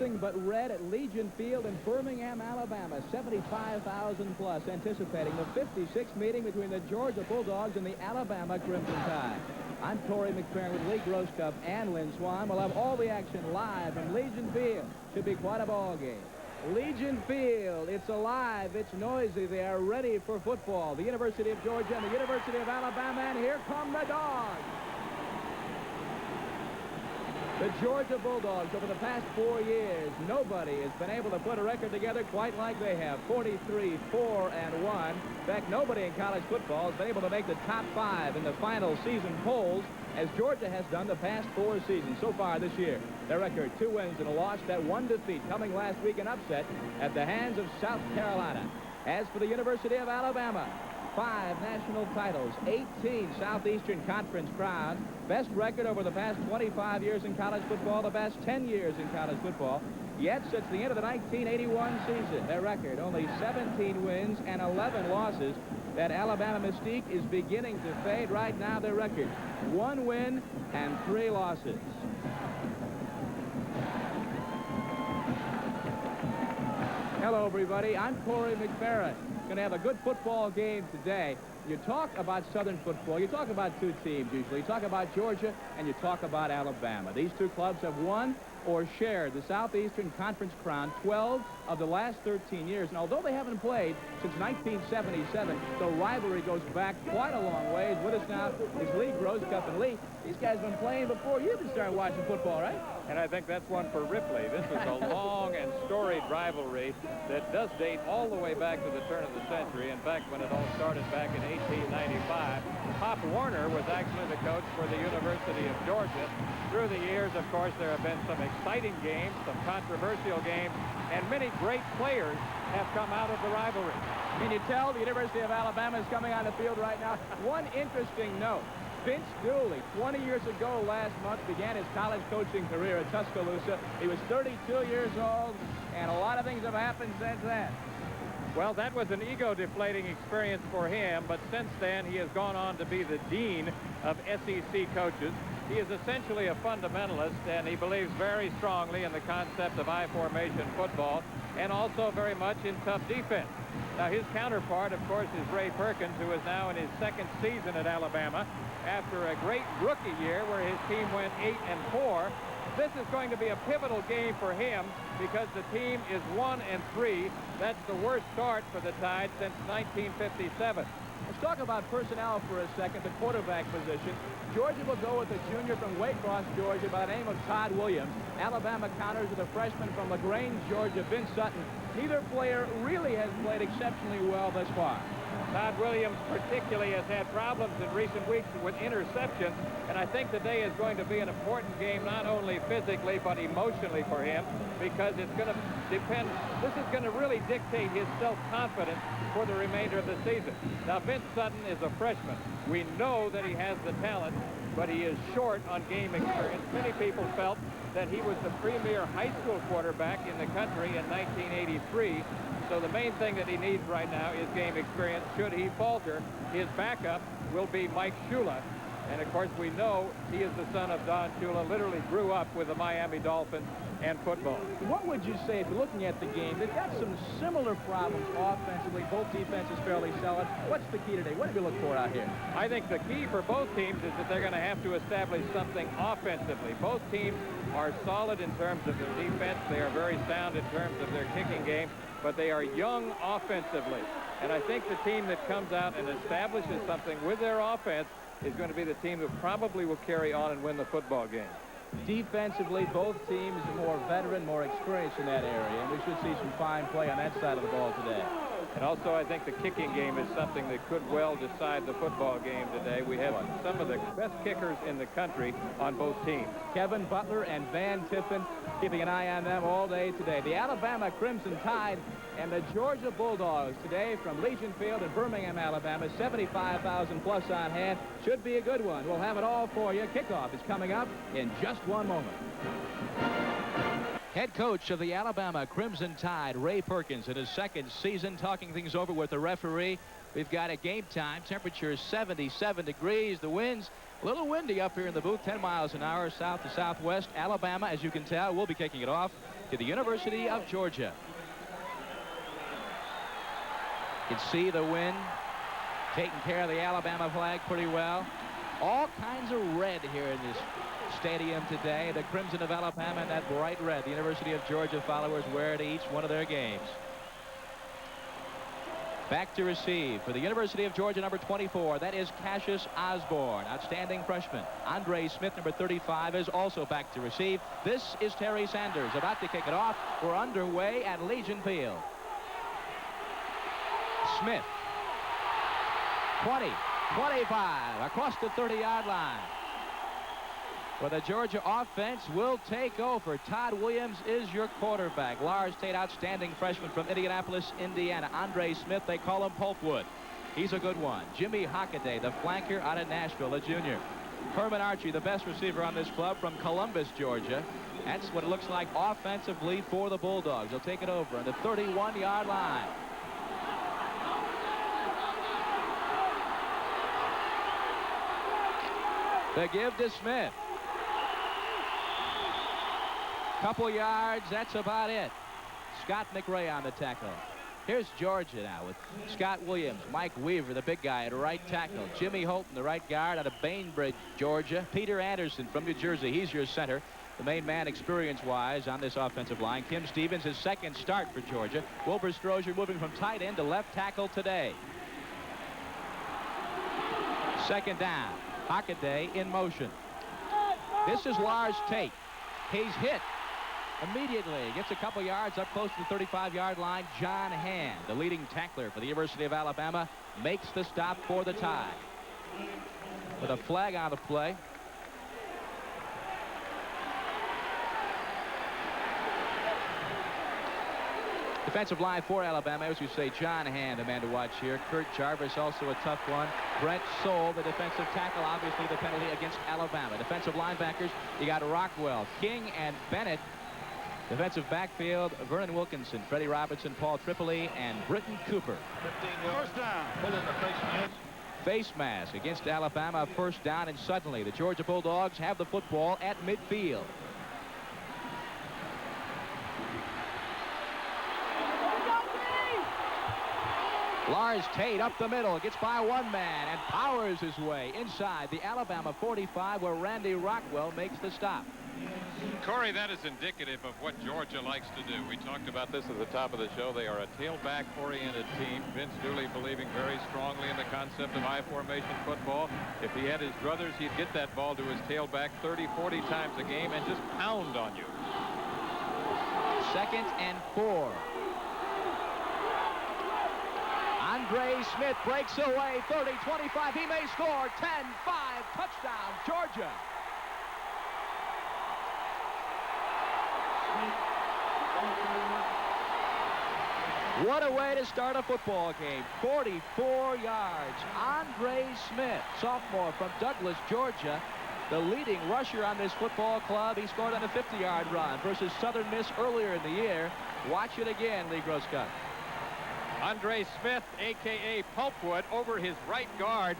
nothing but red at Legion Field in Birmingham, Alabama. 75,000 plus anticipating the 56th meeting between the Georgia Bulldogs and the Alabama Crimson Tide. I'm Torrey McFerrin with Lee Grosskopf and Lynn Swan. We'll have all the action live from Legion Field. Should be quite a ball game. Legion Field, it's alive, it's noisy. They are ready for football. The University of Georgia and the University of Alabama, and here come the Dogs. The Georgia Bulldogs, over the past 4 years, nobody has been able to put a record together quite like they have. 43-4-1. In fact, nobody in college football has been able to make the top 5 in the final season polls, as Georgia has done the past 4 seasons so far this year. Their record, 2 wins and a loss, that 1 defeat coming last week, an upset at the hands of South Carolina. As for the University of Alabama, 5 national titles, 18 Southeastern Conference crowns, best record over the past 25 years in college football, the best 10 years in college football. Yet, since the end of the 1981 season, their record, only 17 wins and 11 losses. That Alabama mystique is beginning to fade. Right now, their record, 1 win and 3 losses. Hello, everybody. I'm Torrey McFerrin. Going to have a good football game today. You talk about Southern football, you talk about 2 teams usually. You talk about Georgia and you talk about Alabama. These 2 clubs have won or shared the Southeastern Conference crown 12 of the last 13 years. And although they haven't played since 1977, the rivalry goes back quite a long ways. With us now is Lee Grosskopf. And Lee, these guys have been playing before you even started watching football, right? And I think that's one for Ripley. This is a long and storied rivalry that does date all the way back to the turn of the century. In fact, when it all started back in 1895, Pop Warner was actually the coach for the University of Georgia. Through the years, of course, there have been some exciting games, some controversial games, and many great players have come out of the rivalry. Can you tell the University of Alabama is coming on the field right now? One interesting note. Vince Dooley, 20 years ago last month, began his college coaching career at Tuscaloosa. He was 32 years old, and a lot of things have happened since then. Well, that was an ego-deflating experience for him, but since then he has gone on to be the dean of SEC coaches. He is essentially a fundamentalist, and he believes very strongly in the concept of I-formation football and also very much in tough defense. Now, his counterpart, of course, is Ray Perkins, who is now in his 2nd season at Alabama after a great rookie year where his team went 8-4. This is going to be a pivotal game for him because the team is 1-3. That's the worst start for the Tide since 1957. Let's talk about personnel for a second, the quarterback position. Georgia will go with a junior from Waycross, Georgia, by the name of Todd Williams. Alabama counters with a freshman from LaGrange, Georgia, Vince Sutton. Neither player really has played exceptionally well thus far. Todd Williams particularly has had problems in recent weeks with interceptions, and I think today is going to be an important game not only physically but emotionally for him, because it's going to depend, this is going to really dictate his self-confidence for the remainder of the season. Now, Vince Sutton is a freshman. We know that he has the talent, but he is short on game experience. Many people felt that he was the premier high school quarterback in the country in 1983. So the main thing that he needs right now is game experience. Should he falter, his backup will be Mike Shula. And, of course, we know he is the son of Don Shula, literally grew up with the Miami Dolphins and football. What would you say, if you're looking at the game, they've got some similar problems offensively, both defenses fairly solid. What's the key today? What do we look for out here? I think the key for both teams is that they're going to have to establish something offensively. Both teams are solid in terms of their defense. They are very sound in terms of their kicking game, but they are young offensively. And I think the team that comes out and establishes something with their offense is going to be the team that probably will carry on and win the football game. Defensively, both teams are more veteran, more experienced in that area, and we should see some fine play on that side of the ball today. And also, I think the kicking game is something that could well decide the football game today. We have some of the best kickers in the country on both teams. Kevin Butler and Van Tiffin, keeping an eye on them all day today. The Alabama Crimson Tide and the Georgia Bulldogs today from Legion Field in Birmingham, Alabama. 75,000 plus on hand. Should be a good one. We'll have it all for you. Kickoff is coming up in just one moment. Head coach of the Alabama Crimson Tide, Ray Perkins, in his second season, talking things over with the referee. We've got a game time. Temperature 77 degrees. The wind's a little windy up here in the booth, 10 miles an hour south to southwest. Alabama, as you can tell, will be kicking it off to the University of Georgia. You can see the wind taking care of the Alabama flag pretty well. All kinds of red here in this stadium today. The Crimson of Alabama and that bright red the University of Georgia followers wear to each one of their games. Back to receive for the University of Georgia, number 24. That is Cassius Osborne, outstanding freshman. Andre Smith, number 35, is also back to receive. This is Terry Sanders about to kick it off. We're underway at Legion Field. Smith, 20, 25, across the 30-yard line. Well, the Georgia offense will take over. Todd Williams is your quarterback. Lars Tate, outstanding freshman from Indianapolis, Indiana. Andre Smith, they call him Pulpwood. He's a good one. Jimmy Hockaday, the flanker out of Nashville, a junior. Herman Archie, the best receiver on this club from Columbus, Georgia. That's what it looks like offensively for the Bulldogs. They'll take it over on the 31-yard line. The give to Smith. Couple yards, that's about it. Scott McRae on the tackle. Here's Georgia now with Scott Williams, Mike Weaver, the big guy at right tackle. Jimmy Holton, the right guard out of Bainbridge, Georgia. Peter Anderson from New Jersey, he's your center. The main man experience-wise on this offensive line. Kim Stevens, his second start for Georgia. Wilbur Strozier moving from tight end to left tackle today. Second down. Hockaday in motion. This is Lars Tate. He's hit immediately. Gets a couple yards up close to the 35-yard line. John Hand, the leading tackler for the University of Alabama, makes the stop for the tie. With a flag on the play. Defensive line for Alabama, as you say, John Hand, a man to watch here. Kurt Jarvis, also a tough one. Brent Soule, the defensive tackle, obviously the penalty against Alabama. Defensive linebackers, you got Rockwell, King, and Bennett. Defensive backfield, Vernon Wilkinson, Freddie Robinson, Paul Tripoli, and Britton Cooper. 15 yards. First down. Pull in the face mask. Face mask against Alabama, first down, and suddenly the Georgia Bulldogs have the football at midfield. Lars Tate up the middle, gets by one man and powers his way inside the Alabama 45 where Randy Rockwell makes the stop. Corey, that is indicative of what Georgia likes to do. We talked about this at the top of the show. They are a tailback-oriented team. Vince Dooley believing very strongly in the concept of I-formation football. If he had his druthers, he'd get that ball to his tailback 30, 40 times a game and just pound on you. 2nd and 4. Andre Smith breaks away, 30, 25, he may score, 10, 5, touchdown, Georgia. What a way to start a football game, 44 yards. Andre Smith, sophomore from Douglas, Georgia, the leading rusher on this football club. He scored on a 50-yard run versus Southern Miss earlier in the year. Watch it again, Lee Groscott. Andre Smith, a.k.a. Pulpwood, over his right guard.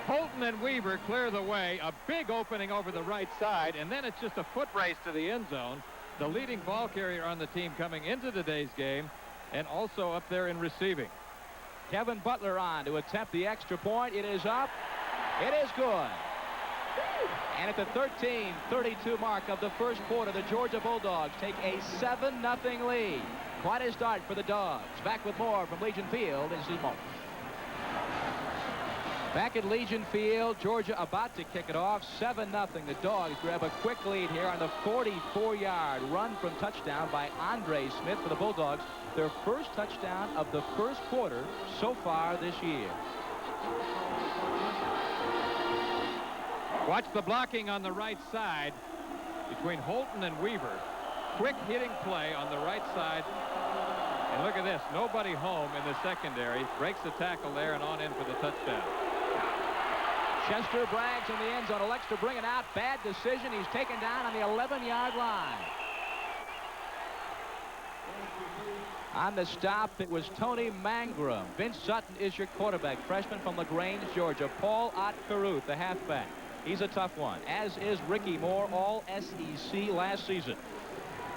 Holton and Weaver clear the way. A big opening over the right side, and then it's just a foot race to the end zone. The leading ball carrier on the team coming into today's game, and also up there in receiving. Kevin Butler on to attempt the extra point. It is up. It is good. And at the 13:32 mark of the first quarter, the Georgia Bulldogs take a 7-0 lead. Quite a start for the Dogs. Back with more from Legion Field in just a moment. Back at Legion Field, Georgia about to kick it off. 7-0. The Dogs grab a quick lead here on the 44-yard run from touchdown by Andre Smith for the Bulldogs. Their first touchdown of the first quarter so far this year. Watch the blocking on the right side between Holton and Weaver. Quick hitting play on the right side. And look at this. Nobody home in the secondary. Breaks the tackle there and on in for the touchdown. Chester Braggs in the end zone. Elects to bring it out. Bad decision. He's taken down on the 11-yard line. On the stop, it was Tony Mangrum. Vince Sutton is your quarterback, freshman from LaGrange, Georgia. Paul Ott-Caruth, the halfback. He's a tough one, as is Ricky Moore, all SEC last season.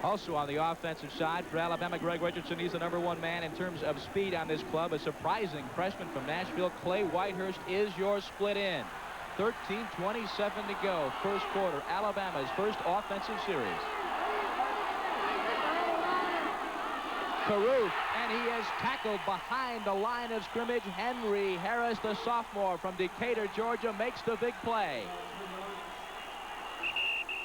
Also on the offensive side for Alabama, Greg Richardson. He's the #1 man in terms of speed on this club. A surprising freshman from Nashville, Clay Whitehurst, is your split end. 13:27 to go, first quarter. Alabama's first offensive series. Caruth, and he is tackled behind the line of scrimmage. Henry Harris, the sophomore from Decatur, Georgia, makes the big play.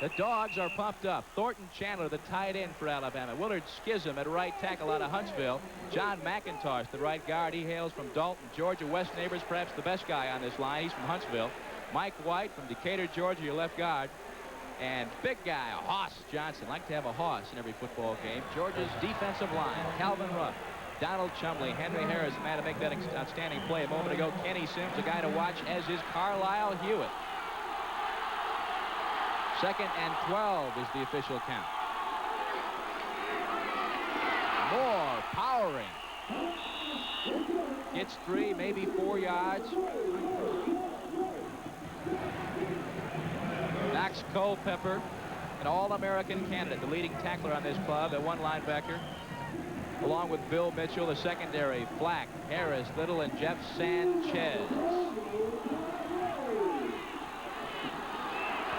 The Dogs are pumped up. Thornton Chandler, the tight end for Alabama. Willard Schism at right tackle out of Huntsville. John McIntosh, the right guard. He hails from Dalton, Georgia. Wes Neighbors, perhaps the best guy on this line. He's from Huntsville. Mike White from Decatur, Georgia, your left guard. And big guy, Hoss Johnson. Like to have a Hoss in every football game. Georgia's defensive line. Calvin Ruff, Donald Chumley, Henry Harris, the man to make that outstanding play a moment ago. Kenny Sims, a guy to watch, as is Carlisle Hewitt. 2nd and 12 is the official count. Moore powering. Gets 3, maybe 4 yards. Knox Culpepper, an All-American candidate, the leading tackler on this club, at one linebacker, along with Bill Mitchell, the secondary, Flack, Harris, Little, and Jeff Sanchez.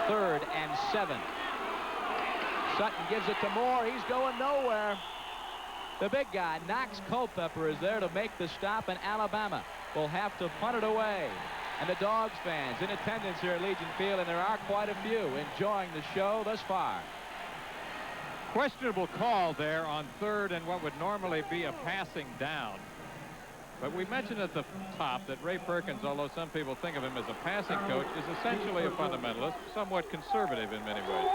3rd and 7. Sutton gives it to Moore. He's going nowhere. The big guy, Knox Culpepper, is there to make the stop, and Alabama will have to punt it away. And the Dogs fans in attendance here at Legion Field, and there are quite a few, enjoying the show thus far. Questionable call there on 3rd and what would normally be a passing down. But we mentioned at the top that Ray Perkins, although some people think of him as a passing coach, is essentially a fundamentalist, somewhat conservative in many ways.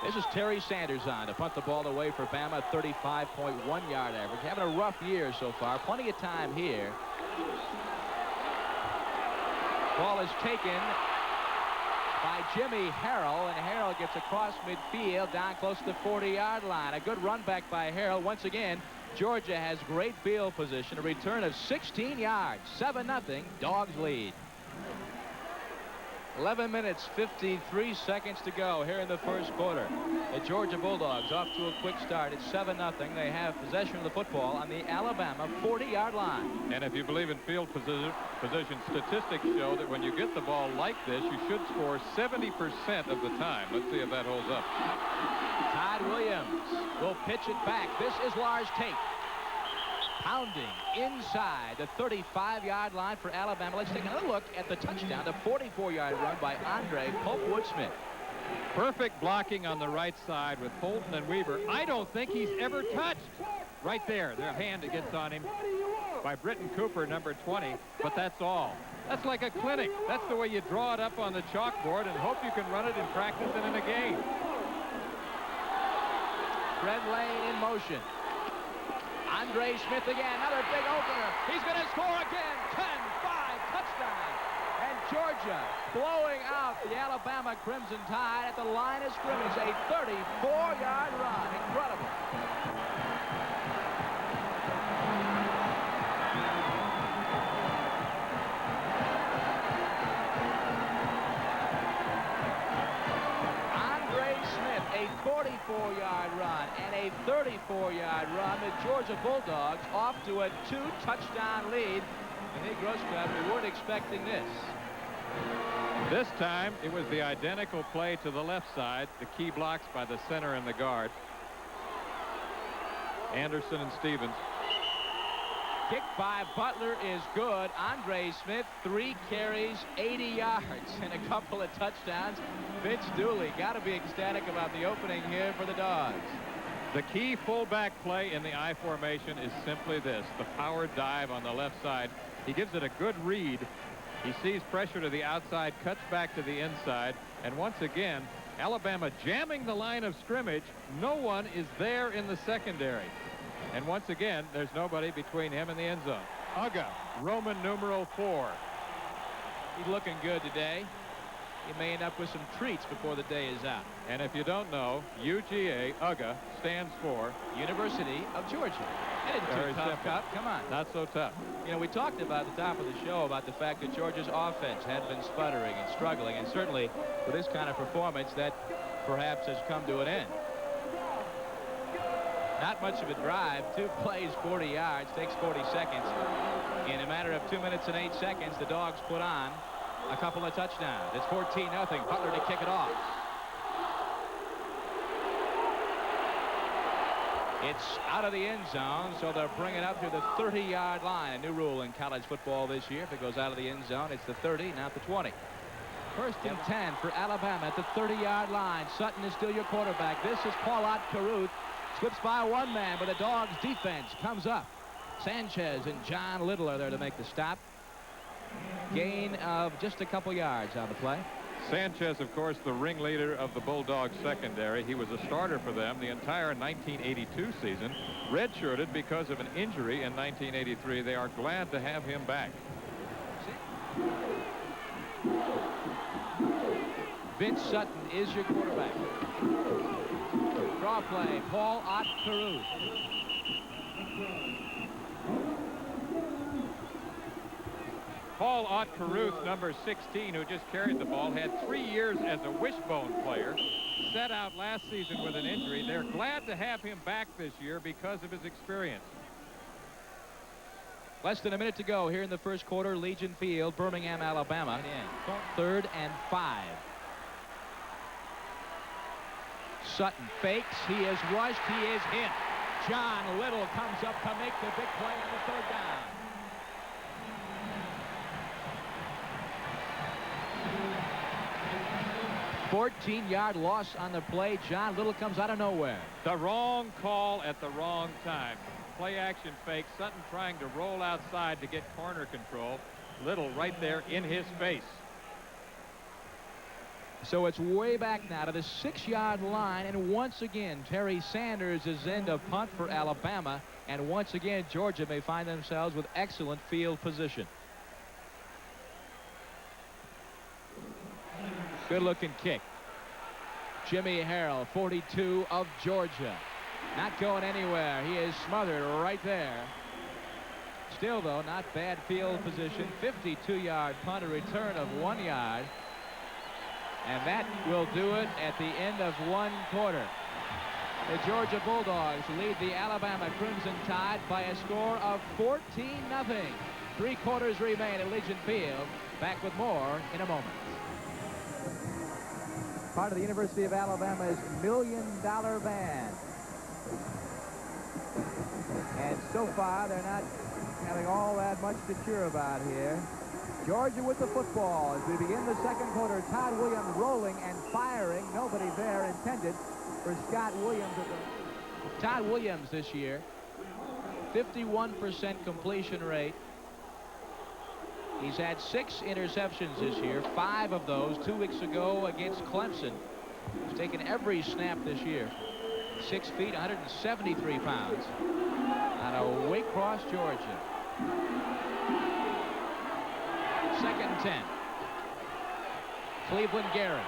This is Terry Sanders on to punt the ball away for Bama, 35.1 yard average. Having a rough year so far. Plenty of time here. Ball is taken by Jimmy Harrell, and Harrell gets across midfield down close to the 40-yard line. A good run back by Harrell. Once again, Georgia has great field position. A return of 16 yards. 7-0. Dogs lead. 11 minutes, 53 seconds to go here in the first quarter. The Georgia Bulldogs off to a quick start. It's 7-0. They have possession of the football on the Alabama 40-yard line. And if you believe in field position, statistics show that when you get the ball like this, you should score 70% of the time. Let's see if that holds up. Todd Williams will pitch it back. This is Lars Tate. Pounding inside the 35-yard line for Alabama. Let's take another look at the touchdown, the 44-yard run by Andre Pope-Woodsmith. Perfect blocking on the right side with Holton and Weaver. I don't think he's ever touched. Right there, their hand that gets on him by Britton Cooper, number 20, but that's all. That's like a clinic. That's the way you draw it up on the chalkboard and hope you can run it in practice and in a game. Fred Lane in motion. Andre Smith again, another big opener. He's going to score again. 10-5 touchdown. And Georgia blowing out the Alabama Crimson Tide at the line of scrimmage. A 34-yard run. Incredible. A 44-yard run and a 34-yard run. The Georgia Bulldogs off to a 2-touchdown lead. And hey, Grosscup, we weren't expecting this. This time, it was the identical play to the left side. The key blocks by the center and the guard. Anderson and Stevens. Kick by Butler is good. Andre Smith, 3 carries, 80 yards, and a couple of touchdowns. Vince Dooley got to be ecstatic about the opening here for the Dogs. The key fullback play in the I formation is simply this: the power dive on the left side. He gives it a good read. He sees pressure to the outside, cuts back to the inside, and once again, Alabama jamming the line of scrimmage. No one is there in the secondary. And once again, there's nobody between him and the end zone. Uga, Roman numeral 4. He's looking good today. you may end up with some treats before the day is out. And if you don't know, UGA stands for University of Georgia. It isn't Very too tough, simple. Cup. Come on. not so tough. You know, we talked about at the top of the show about the fact that Georgia's offense had been sputtering and struggling, and certainly with this kind of performance, that perhaps has come to an end. Not much of a drive. 2 plays, 40 yards, takes 40 seconds. In a matter of 2 minutes and 8 seconds, the Dogs put on a couple of touchdowns. It's 14-0. Butler to kick it off. It's out of the end zone, so they'll bring it up to the 30-yard line. A new rule in college football this year. If it goes out of the end zone, it's the 30, not the 20. First and 10 for Alabama at the 30-yard line. Sutton is still your quarterback. This is Paulette Caruth. Slips by one man, but the Dogs' defense comes up. Sanchez and John Little are there to make the stop. Gain of just a couple yards on the play. Sanchez, of course, the ringleader of the Bulldogs secondary. He was a starter for them the entire 1982 season. Redshirted because of an injury in 1983. They are glad to have him back. Vince Sutton is your quarterback. Draw play, Paulette Caruth. Paulette Caruth, number 16, who just carried the ball, had 3 years as a wishbone player. Set out last season with an injury. They're glad to have him back this year because of his experience. Less than a minute to go here in the first quarter. Legion Field, Birmingham, Alabama. 3rd and 5. Sutton fakes. He is rushed. He is hit. John Little comes up to make the big play on the 3rd down. $14-yard loss on the play. John Little comes out of nowhere. The wrong call at the wrong time. Play action fake. Sutton trying to roll outside to get corner control. Little right there in his face. So it's way back now to the 6-yard line, and once again Terry Sanders is in to punt for Alabama, and once again Georgia may find themselves with excellent field position. Good looking kick. Jimmy Harrell, 42 of Georgia, not going anywhere. He is smothered right there. Still though, not bad field position. 52-yard punt, a return of 1 yard. And that will do it at the end of 1 quarter. The Georgia Bulldogs lead the Alabama Crimson Tide by a score of 14-0. 3 quarters remain at Legion Field. Back with more in a moment. Part of the University of Alabama's $1 million band. And so far, they're not having all that much to cheer about here. Georgia with the football as we begin the second quarter. Todd Williams rolling and firing. Nobody there intended for Scott Williams. Todd Williams this year, 51% completion rate. He's had 6 interceptions this year, 5 of those 2 weeks ago against Clemson. He's taken every snap this year. 6 feet, 173 pounds. Out of Waycross, Georgia. 2nd and 10. Cleveland Garrett.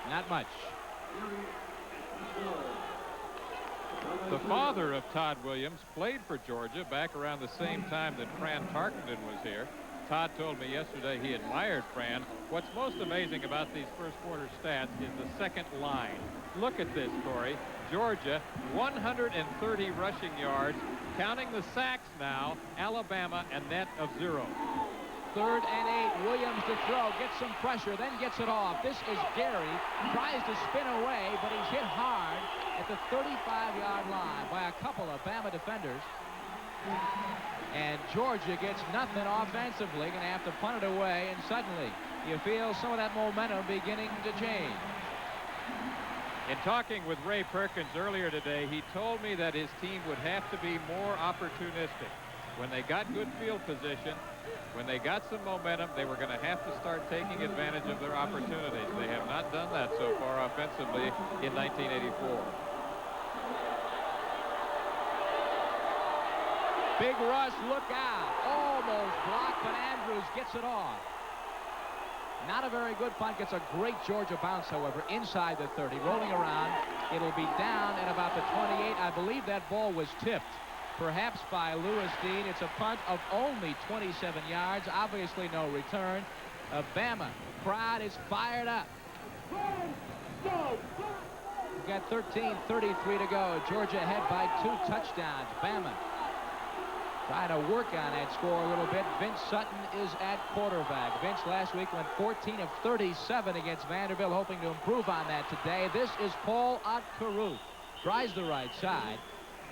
Not much. The father of Todd Williams played for Georgia back around the same time that Fran Tarkenton was here. Todd told me yesterday he admired Fran. What's most amazing about these first quarter stats is the second line. Look at this, Corey. Georgia, 130 rushing yards, counting the sacks now. Alabama, a net of 0. 3rd and 8. Williams to throw, gets some pressure, then gets it off. This is Gary. Tries to spin away, but he's hit hard at the 35-yard line by a couple of Bama defenders. And Georgia gets nothing offensively. Going to have to punt it away, and suddenly you feel some of that momentum beginning to change. In talking with Ray Perkins earlier today, he told me that his team would have to be more opportunistic. When they got good field position, when they got some momentum, they were going to have to start taking advantage of their opportunities. They have not done that so far offensively in 1984. Big rush, look out. Almost blocked, but Andrews gets it off. Not a very good punt. Gets a great Georgia bounce, however, inside the 30. Rolling around. It'll be down at about the 28. I believe that ball was tipped, perhaps by Lewis Dean. It's a punt of only 27 yards. Obviously no return. Bama crowd is fired up. We've got 13:33 to go. Georgia ahead by 2 touchdowns. Bama trying to work on that score a little bit. Vince Sutton is at quarterback. Vince last week went 14 of 37 against Vanderbilt, hoping to improve on that today. This is Paul Otkaruth. Tries the right side.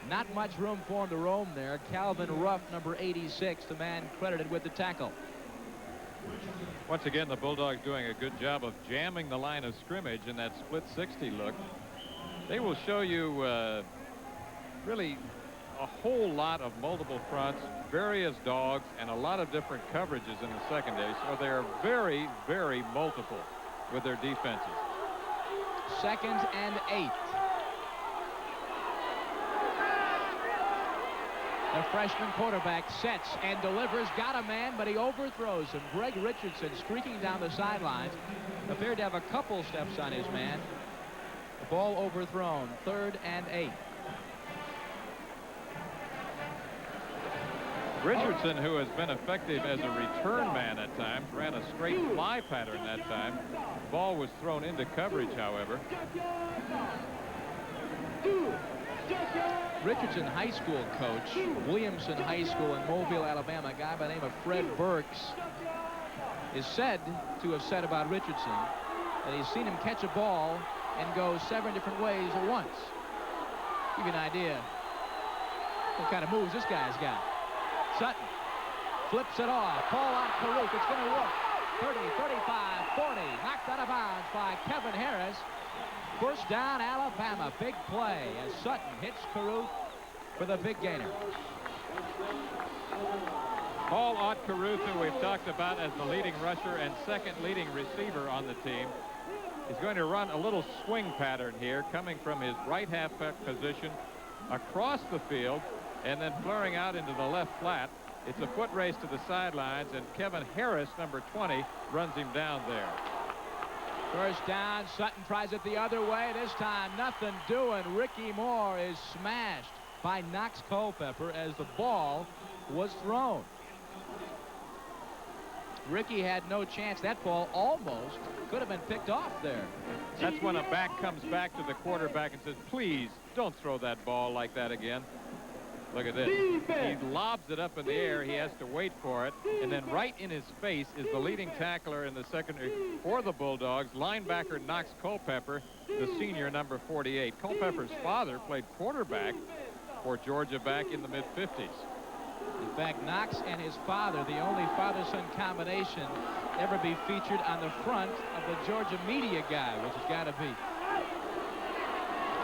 Not much room for him to roam there. Calvin Ruff, number 86, the man credited with the tackle. Once again, the Bulldogs doing a good job of jamming the line of scrimmage in that split 60 look. They will show you really a whole lot of multiple fronts, various dogs, and a lot of different coverages in the secondary. So they are very, very multiple with their defenses. 2nd and 8. The freshman quarterback sets and delivers. Got a man, but he overthrows him. Greg Richardson streaking down the sidelines. Appeared to have a couple steps on his man. The ball overthrown. 3rd and 8. Richardson, who has been effective as a return man at times, ran a straight fly pattern that time. Ball was thrown into coverage, however. Richardson high school coach, Williamson High School in Mobile, Alabama, a guy by the name of Fred Burks, is said to have said about Richardson that he's seen him catch a ball and go 7 different ways at once. Give you an idea what kind of moves this guy's got. Sutton flips it off. Paul Otkaruth. It's going to work. 30, 35, 40. Knocked out of bounds by Kevin Harris. First down, Alabama. Big play as Sutton hits Caruth for the big gainer. Paul Otkaruth, who we've talked about as the leading rusher and 2nd leading receiver on the team, is going to run a little swing pattern here, coming from his right halfback position across the field and then flaring out into the left flat. It's a foot race to the sidelines, and Kevin Harris, number 20, runs him down there. First down. Sutton tries it the other way. This time nothing doing. Ricky Moore is smashed by Knox Culpepper as the ball was thrown. Ricky had no chance. That ball almost could have been picked off there. That's when a back comes back to the quarterback and says, please don't throw that ball like that again. Look at this. He lobs it up in the air. He has to wait for it. And then right in his face is the leading tackler in the secondary for the Bulldogs, linebacker Knox Culpepper, the senior, number 48. Culpepper's father played quarterback for Georgia back in the mid-50s. In fact, Knox and his father, the only father-son combination ever be featured on the front of the Georgia media guide, which has got to be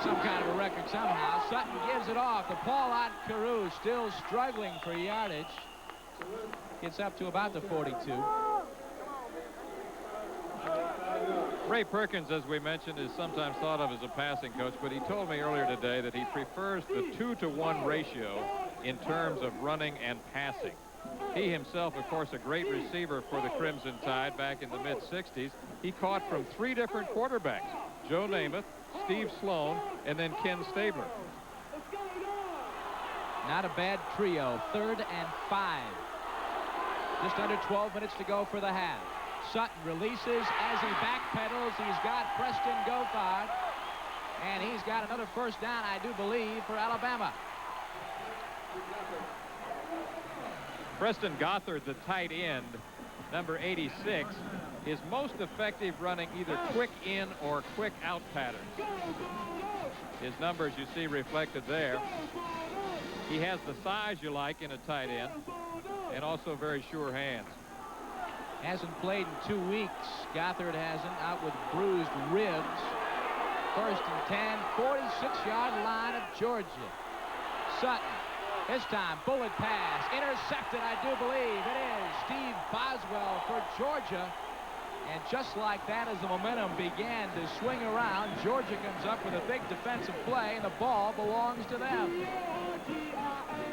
some kind of a record somehow. Sutton gives it off. The Paul Otkaruth still struggling for yardage. Gets up to about the 42. Ray Perkins, as we mentioned, is sometimes thought of as a passing coach, but he told me earlier today that he prefers the 2-to-1 ratio in terms of running and passing. He himself, of course, a great receiver for the Crimson Tide back in the mid-60s. He caught from 3 different quarterbacks: Joe Namath, Steve Sloan, and then Ken Stabler. Not a bad trio. 3rd and 5. Just under 12 minutes to go for the half. Sutton releases as he backpedals. He's got Preston Gothard, and he's got another first down, I do believe, for Alabama. Preston Gothard, the tight end, number 86, is most effective running either quick in or quick out patterns. His numbers you see reflected there. He has the size you like in a tight end and also very sure hands. Hasn't played in 2 weeks. Gothard hasn't, out with bruised ribs. 1st and 10, 46-yard line of Georgia. Sutton, this time bullet pass, intercepted, I do believe. It is Steve Boswell for Georgia. And just like that, as the momentum began to swing around, Georgia comes up with a big defensive play, and the ball belongs to them.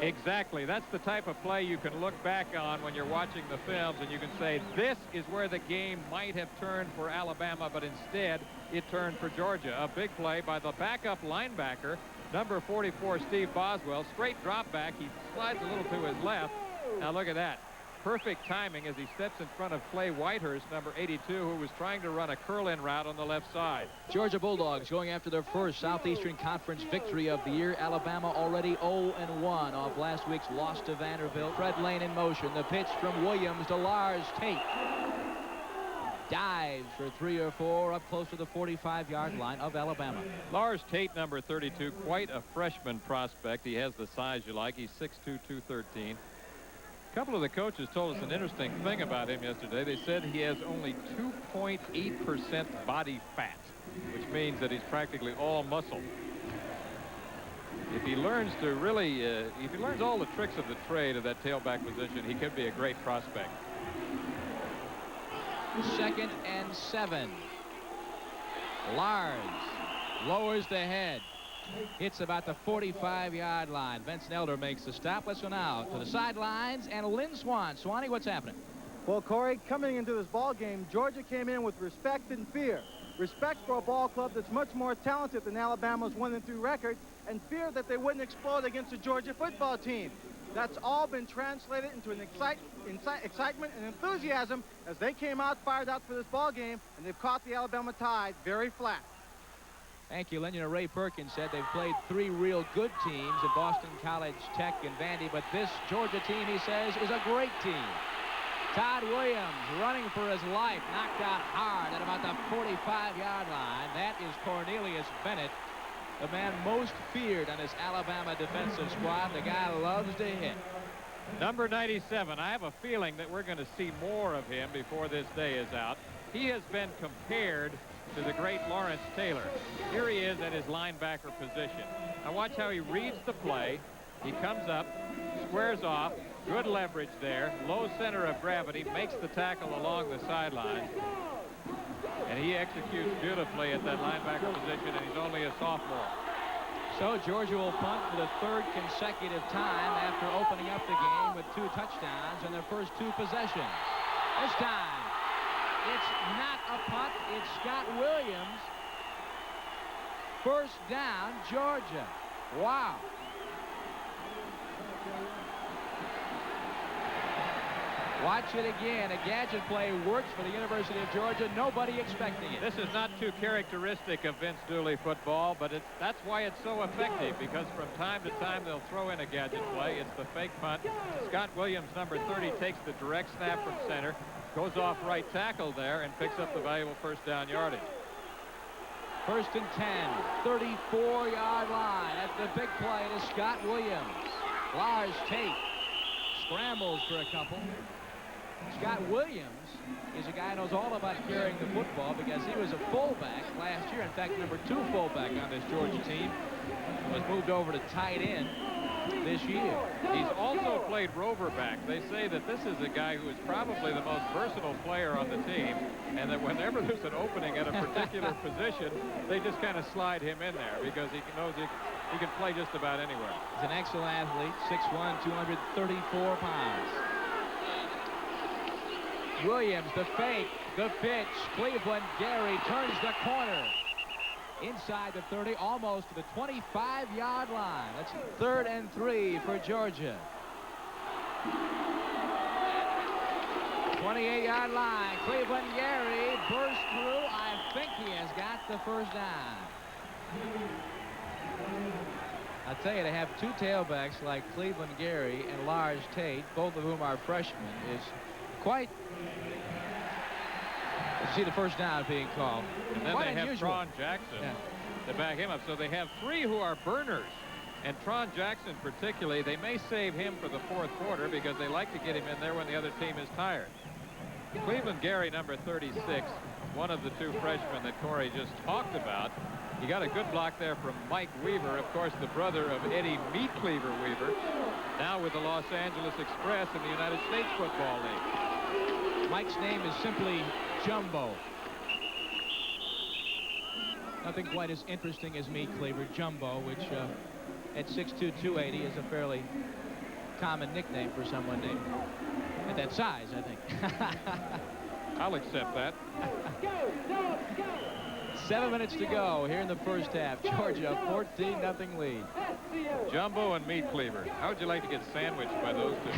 Exactly. That's the type of play you can look back on when you're watching the films, and you can say, this is where the game might have turned for Alabama, but instead it turned for Georgia. A big play by the backup linebacker, number 44, Steve Boswell. Straight drop back. He slides a little to his left. Now look at that. Perfect timing as he steps in front of Clay Whitehurst, number 82, who was trying to run a curl-in route on the left side. Georgia Bulldogs going after their first Southeastern Conference victory of the year. Alabama already 0-1 off last week's loss to Vanderbilt. Fred Lane in motion. The pitch from Williams to Lars Tate. Dives for 3 or 4 up close to the 45-yard line of Alabama. Lars Tate, number 32, quite a freshman prospect. He has the size you like. He's 6'2", 213. A couple of the coaches told us an interesting thing about him yesterday. They said he has only 2.8% body fat, which means that he's practically all muscle. If he learns to really, if he learns all the tricks of the trade of that tailback position, he could be a great prospect. 2nd and 7. Lars lowers the head. Hits about the 45-yard line. Vince Nelder makes the stop. Let's go now to the sidelines and Lynn Swan. Swanee, what's happening? Well, Corey, coming into this ball game, Georgia came in with respect and fear. Respect for a ball club that's much more talented than Alabama's 1-3 record, and fear that they wouldn't explode against the Georgia football team. That's all been translated into an excitement and enthusiasm as they came out fired out for this ball game, and they've caught the Alabama Tide very flat. Thank you, Lynn. You know, Ray Perkins said they've played 3 real good teams in Boston College, Tech, and Vandy, but this Georgia team, he says, is a great team. Todd Williams running for his life, knocked out hard at about the 45-yard line. That is Cornelius Bennett, the man most feared on this Alabama defensive squad. The guy loves to hit. Number 97, I have a feeling that we're going to see more of him before this day is out. He has been compared to the great Lawrence Taylor. Here he is at his linebacker position. Now watch how he reads the play. He comes up, squares off, good leverage there, low center of gravity, makes the tackle along the sideline. And he executes beautifully at that linebacker position, and he's only a sophomore. So Georgia will punt for the 3rd consecutive time after opening up the game with 2 touchdowns in their first 2 possessions. This time, it's not a punt. It's Scott Williams. First down, Georgia. Wow. Watch it again. A gadget play works for the University of Georgia. Nobody expecting it. This is not too characteristic of Vince Dooley football, but that's why it's so effective, because from time to time they'll throw in a gadget play. It's the fake punt. Scott Williams, number 30, takes the direct snap from center, goes off right tackle there, and picks up the valuable first down yardage. 1st and 10, 34-yard line. That's the big play to Scott Williams. Lars Tate scrambles for a couple. Scott Williams is a guy who knows all about carrying the football because he was a fullback last year. In fact, number 2 fullback on this Georgia team was moved over to tight end this year. He's also played rover back. They say that this is a guy who is probably the most versatile player on the team, and that whenever there's an opening at a particular position, they just kind of slide him in there because he knows he can play just about anywhere. He's an excellent athlete, 6'1", 234 pounds. Williams, the fake, the pitch. Cleveland Gary turns the corner. Inside the 30, almost to the 25-yard line. That's 3rd and 3 for Georgia. 28-yard line. Cleveland Gary bursts through. I think he has got the first down. I'll tell you, to have 2 tailbacks like Cleveland Gary and Lars Tate, both of whom are freshmen, is quite... You see the first down being called. And then quite they unusual. have Tron Jackson to back him up. So they have 3 who are burners. And Tron Jackson particularly, they may save him for the 4th quarter because they like to get him in there when the other team is tired. Cleveland Gary, number 36, one of the 2 freshmen that Corey just talked about. He got a good block there from Mike Weaver, of course, the brother of Eddie Meat Cleaver Weaver, now with the Los Angeles Express in the United States Football League. Mike's name is simply Jumbo. Nothing quite as interesting as me, Cleaver. Jumbo, which at 6'2", 280 is a fairly common nickname for someone named at that size, I think. I'll accept that. 7 minutes to go here in the first half. Georgia, 14-0 lead. Jumbo and meat cleaver. How would you like to get sandwiched by those two?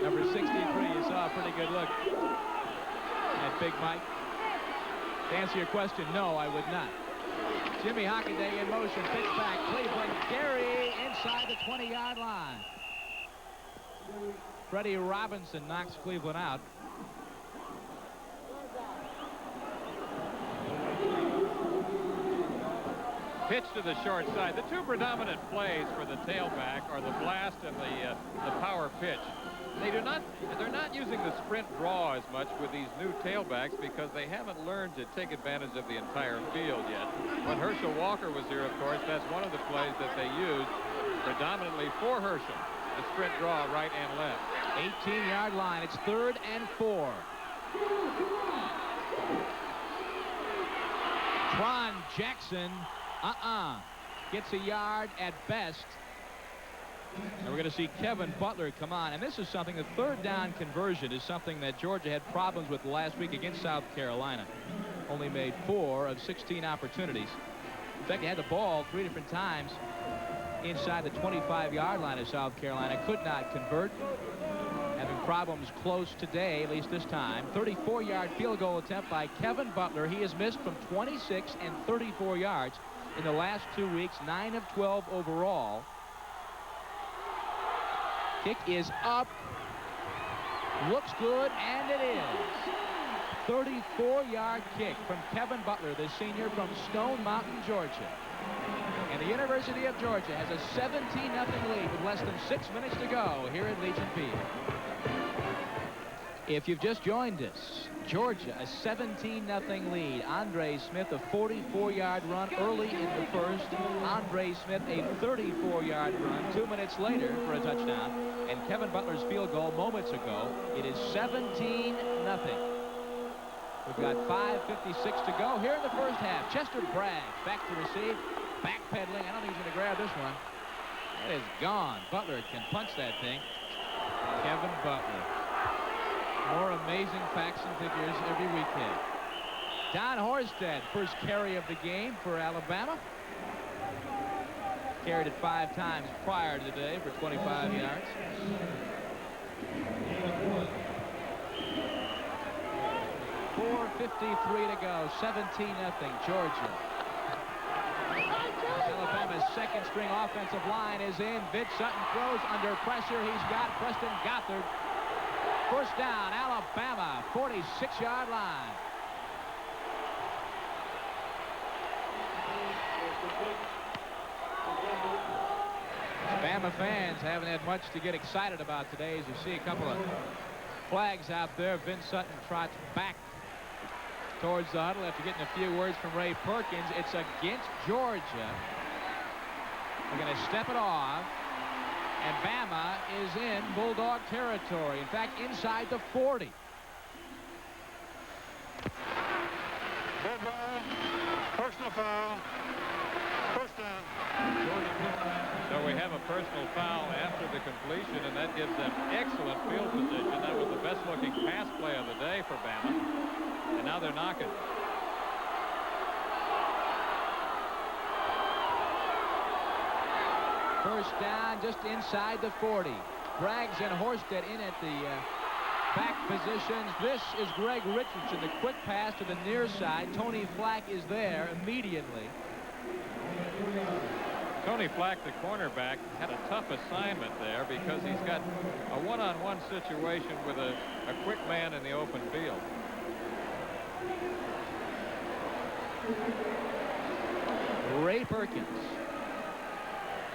Number 63, you saw a pretty good look at Big Mike. To answer your question, no, I would not. Jimmy Hockaday in motion, pitch back, Cleveland, Gary inside the 20-yard line. Freddie Robinson knocks Cleveland out. Pitch to the short side. The two predominant plays for the tailback are the blast and the power pitch. They're not using the sprint draw as much with these new tailbacks because they haven't learned to take advantage of the entire field yet. When Herschel Walker was here, of course, that's one of the plays that they used predominantly for Herschel. The sprint draw right and left. 18-yard line. It's 3rd and 4. Tron Jackson gets a yard at best. And we're going to see Kevin Butler come on. And this is something, the 3rd down conversion is something that Georgia had problems with last week against South Carolina. Only made 4 of 16 opportunities. In fact, they had the ball 3 different times inside the 25-yard line of South Carolina. Could not convert. Having problems close today, at least this time. 34-yard field goal attempt by Kevin Butler. He has missed from 26 and 34 yards in the last 2 weeks, 9 of 12 overall. Kick is up. Looks good, and it is. 34-yard kick from Kevin Butler, the senior from Stone Mountain, Georgia. And the University of Georgia has a 17-0 lead with less than 6 minutes to go here at Legion Field. If you've just joined us, Georgia, a 17-0 lead. Andre Smith, a 44-yard run early in the first. Andre Smith, a 34-yard run 2 minutes later for a touchdown. And Kevin Butler's field goal moments ago. It is 17-0. We've got 5:56 to go here in the first half. Chester Bragg back to receive. Backpedaling. I don't think he's going to grab this one. That is gone. Butler can punch that thing. Kevin Butler. More amazing facts and figures every weekend. Don Horsted, first carry of the game for Alabama. Carried it 5 times prior to the day for 25 yards. .453 to go. 17-0 Georgia. Alabama's second-string offensive line is in. Vince Sutton throws under pressure. He's got Preston Gothard. First down, Alabama, 46-yard line. Bama fans haven't had much to get excited about today as you see a couple of flags out there. Vince Sutton trots back towards the huddle after getting a few words from Ray Perkins. It's against Georgia. They're going to step it off. And Bama is in Bulldog territory. In fact, inside the 40. Red ball, personal foul, first down. So we have a personal foul after the completion, and that gives them excellent field position. That was the best-looking pass play of the day for Bama. And now they're knocking. First down just inside the 40. Braggs and Horsted in at the back positions. This is Greg Richardson, the quick pass to the near side. Tony Flack is there immediately. Tony Flack, the cornerback, had a tough assignment there because he's got a one-on-one situation with a quick man in the open field. Ray Perkins.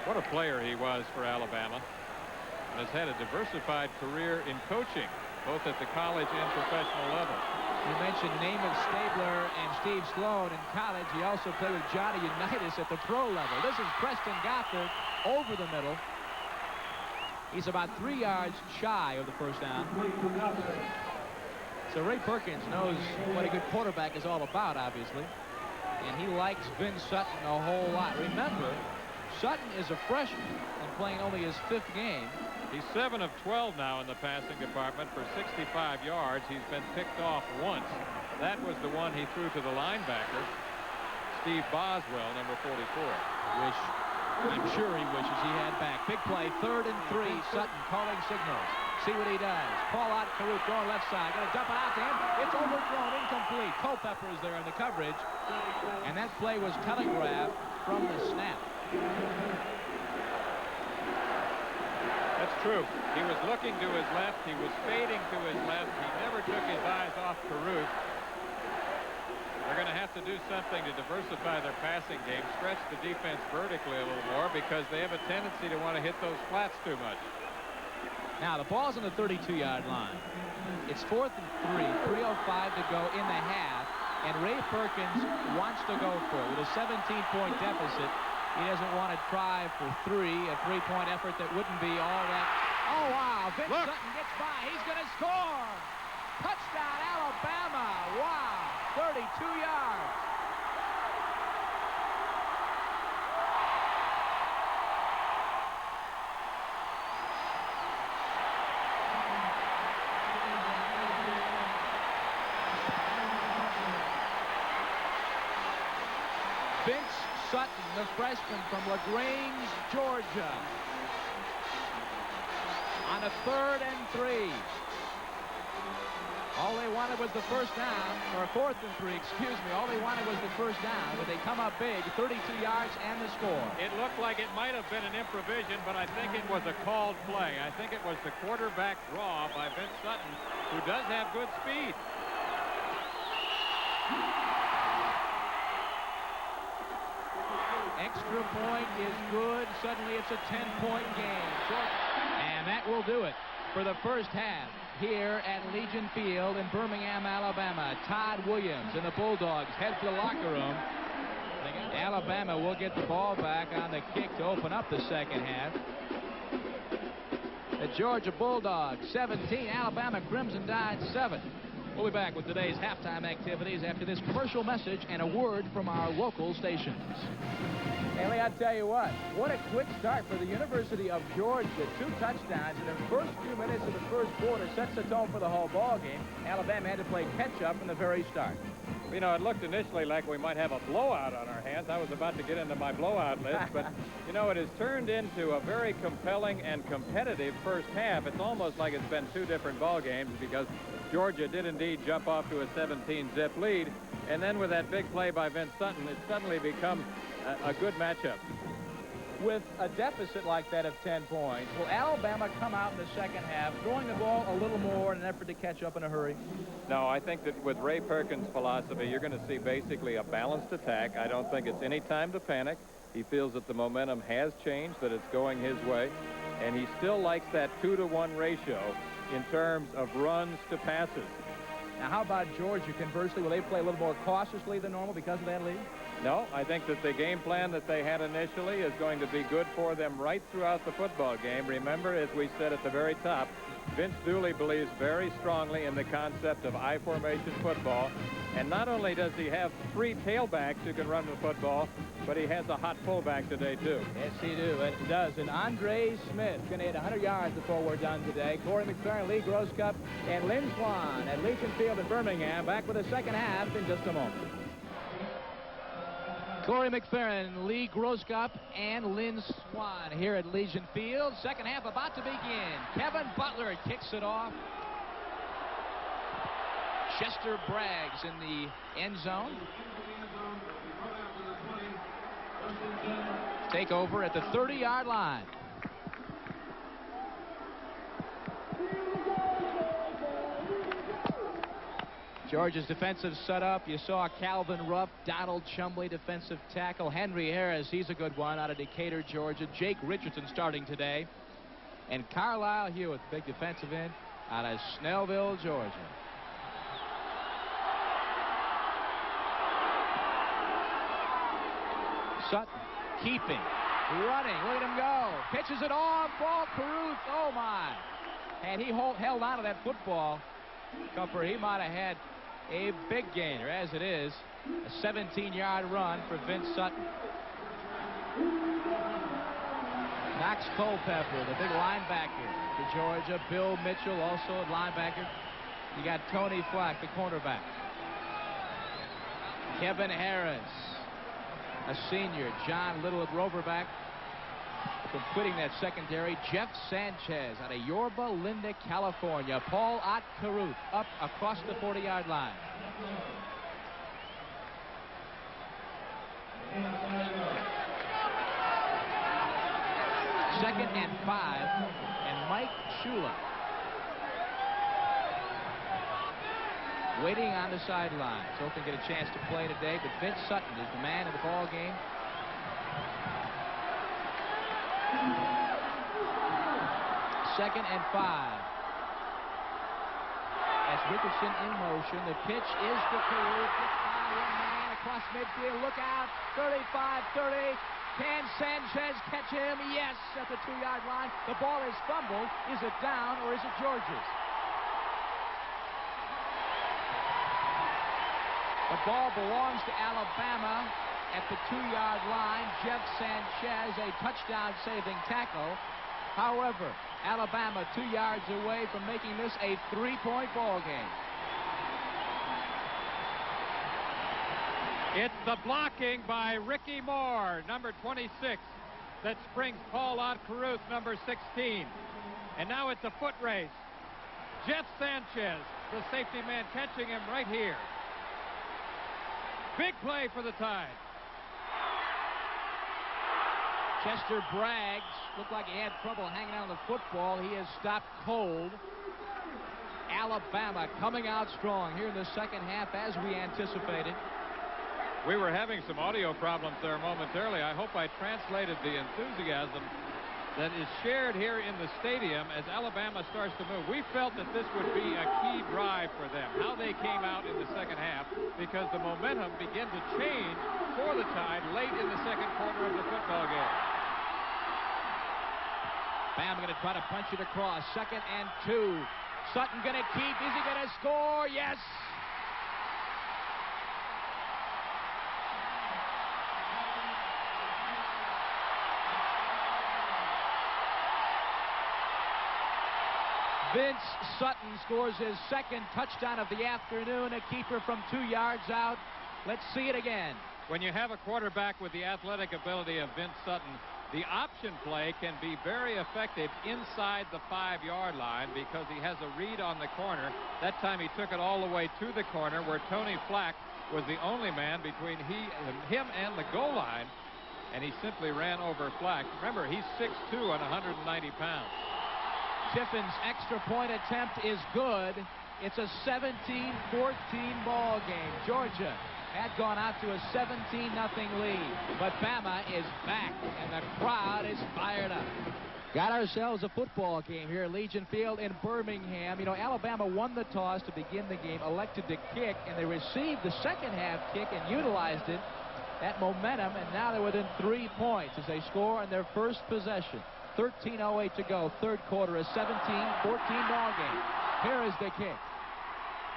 What a player he was for Alabama, and has had a diversified career in coaching, both at the college and professional level. You mentioned Namath Stabler and Steve Sloan in college. He also played with Johnny Unitas at the pro level. This is Preston Gothard over the middle. He's about 3 yards shy of the first down. So Ray Perkins knows what a good quarterback is all about, obviously. And he likes Vince Sutton a whole lot. Remember, Sutton is a freshman and playing only his 5th game. He's 7 of 12 now in the passing department for 65 yards. He's been picked off once. That was the one he threw to the linebacker, Steve Boswell, number 44. I'm sure he wishes he had back. Big play, 3rd and 3. Sutton calling signals. See what he does. Paul out, Caruth going left side. Going to dump it out to him. It's overthrown, incomplete. Culpepper is there in the coverage. And that play was telegraphed from the snap. That's true. He was looking to his left. He was fading to his left. He never took his eyes off Caruth. They're going to have to do something to diversify their passing game, stretch the defense vertically a little more, because they have a tendency to want to hit those flats too much. Now the ball's on the 32-yard line. It's 4th and 3, 3:05 to go in the half, and Ray Perkins wants to go for it. With a 17-point deficit, he doesn't want to try for 3, a 3-point effort that wouldn't be all that. Oh, wow, Vince Sutton gets by. He's going to score. Touchdown, Alabama. Wow, 32 yards. Vince Sutton, the freshman from LaGrange, Georgia, on a 3rd and 3. All they wanted was the first down, or 4th and 3, excuse me. All they wanted was the first down, but they come up big, 32 yards and the score. It looked like it might have been an improvision, but I think it was a called play. I think it was the quarterback draw by Vince Sutton, who does have good speed. Extra point is good. Suddenly it's a 10-point game. And that will do it for the first half here at Legion Field in Birmingham, Alabama. Todd Williams and the Bulldogs head for the locker room. Alabama will get the ball back on the kick to open up the second half. The Georgia Bulldogs 17, Alabama Crimson Tide 7. We'll be back with today's halftime activities after this commercial message and a word from our local stations. Haley, I tell you what a quick start for the University of Georgia. 2 touchdowns in the first few minutes of the first quarter sets the tone for the whole ball game. Alabama had to play catch-up from the very start. You know, it looked initially like we might have a blowout on our hands. I was about to get into my blowout list, but, you know, it has turned into a very compelling and competitive first half. It's almost like it's been 2 different ball games, because Georgia did indeed jump off to a 17-zip lead, and then with that big play by Vince Sutton, it suddenly becomes a good matchup. With a deficit like that of 10 points, will Alabama come out in the second half throwing the ball a little more in an effort to catch up in a hurry? No, I think that with Ray Perkins' philosophy, you're going to see basically a balanced attack. I don't think it's any time to panic. He feels that the momentum has changed, that it's going his way, and he still likes that 2-to-1 ratio in terms of runs to passes. Now, how about Georgia? Conversely, will they play a little more cautiously than normal because of that lead? No, I think that the game plan that they had initially is going to be good for them right throughout the football game. Remember, as we said at the very top, Vince Dooley believes very strongly in the concept of I-formation football. And not only does he have 3 tailbacks who can run the football, but he has a hot fullback today, too. Yes, he does. And Andre Smith going to hit 100 yards before we're done today. Corey McFerrin, Lee Grosscup, and Lynn Swan at Legion Field in Birmingham. Back with the second half in just a moment. Corey McFerrin, Lee Grosscup, and Lynn Swan here at Legion Field. Second half about to begin. Kevin Butler kicks it off. Chester Braggs in the end zone. Take over at the 30-yard line. Georgia's defensive setup. You saw Calvin Ruff, Donald Chumley, defensive tackle. Henry Harris, he's a good one, out of Decatur, Georgia. Jake Richardson starting today. And Carlisle Hewitt, big defensive end, out of Snellville, Georgia. Sutton keeping. running. Look at him go. Pitches it off. Ball, Caruth. Oh, my. And he held on to that football. Cupper, he might have had a big gainer. As it is, a 17-yard run for Vince Sutton. Knox Culpepper, the big linebacker for Georgia. Bill Mitchell, also a linebacker. You got Tony Flack, the cornerback. Kevin Harris, a senior. John Little at Roverback. Completing that secondary, Jeff Sanchez out of Yorba Linda, California. Paul Ott Caruth up across the 40-yard line. Second and 5, and Mike Shula waiting on the sidelines. Hoping to get a chance to play today, but Vince Sutton is the man in the ball game. Second and 5. As Richardson in motion, the pitch is to Caruth. Gets by one man across midfield. Look out. 35-30. Can Sanchez catch him? Yes, at the 2-yard line. The ball is fumbled. Is it down or is it Georgia's? The ball belongs to Alabama at the 2-yard line. Jeff Sanchez, a touchdown-saving tackle. However, Alabama 2 yards away from making this a 3-point ball game. It's the blocking by Ricky Moore, number 26, that springs Paul Ott Caruth, number 16. And now it's a foot race. Jeff Sanchez, the safety man, catching him right here. Big play for the Tide. Chester Braggs looked like he had trouble hanging on the football. He is stopped cold. Alabama coming out strong here in the second half as we anticipated. We were having some audio problems there momentarily. I hope I translated the enthusiasm that is shared here in the stadium as Alabama starts to move. We felt that this would be a key drive for them, how they came out in the second half, because the momentum began to change for the Tide late in the second quarter of the football game. Bam going to try to punch it across. Second and 2. Sutton going to keep. Is he going to score? Yes. Vince Sutton scores his second touchdown of the afternoon. A keeper from 2 yards out. Let's see it again. When you have a quarterback with the athletic ability of Vince Sutton, the option play can be very effective inside the 5-yard line because he has a read on the corner. That time he took it all the way to the corner where Tony Flack was the only man between him and the goal line, and he simply ran over Flack. Remember, he's 6'2" and 190 pounds. Tiffin's extra point attempt is good. It's a 17-14 ball game. Georgia had gone out to a 17-0 lead, but Bama is back, and the crowd is fired up. Got ourselves a football game here at Legion Field in Birmingham. You know, Alabama won the toss to begin the game, elected to kick, and they received the second half kick and utilized it, that momentum, and now they're within 3 points as they score on their first possession. 13:08 to go, third quarter, a 17-14 ball game. Here is the kick.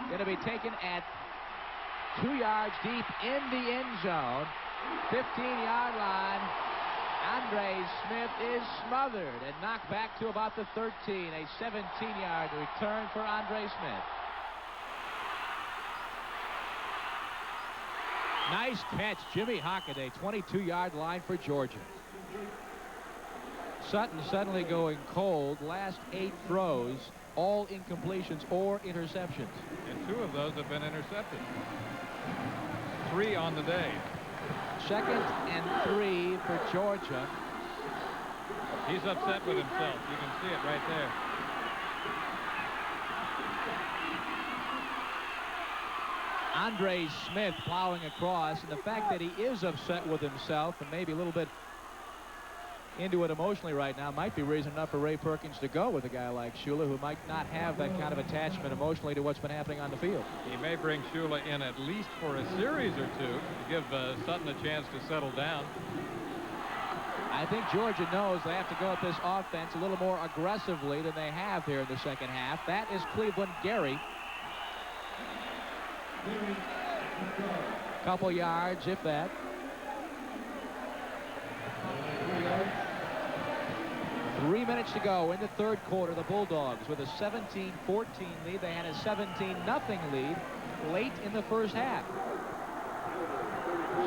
Going to be taken at 2 yards deep in the end zone. 15-yard line. Andre Smith is smothered and knocked back to about the 13. A 17-yard return for Andre Smith. Nice catch, Jimmy Hockaday, 22-yard line for Georgia. Sutton suddenly going cold. Last 8 throws, all incompletions or interceptions. And 2 of those have been intercepted. 3 on the day. Second and 3 for Georgia. He's upset with himself. You can see it right there. Andre Smith plowing across, and the fact that he is upset with himself and maybe a little bit into it emotionally right now might be reason enough for Ray Perkins to go with a guy like Shula, who might not have that kind of attachment emotionally to what's been happening on the field. He may bring Shula in at least for a series or 2 to give Sutton a chance to settle down. I think Georgia knows they have to go at this offense a little more aggressively than they have here in the second half. That is Cleveland Gary. Couple yards, if that. Three minutes to go in the third quarter. The Bulldogs with a 17-14 lead. They had a 17-0 lead late in the first half.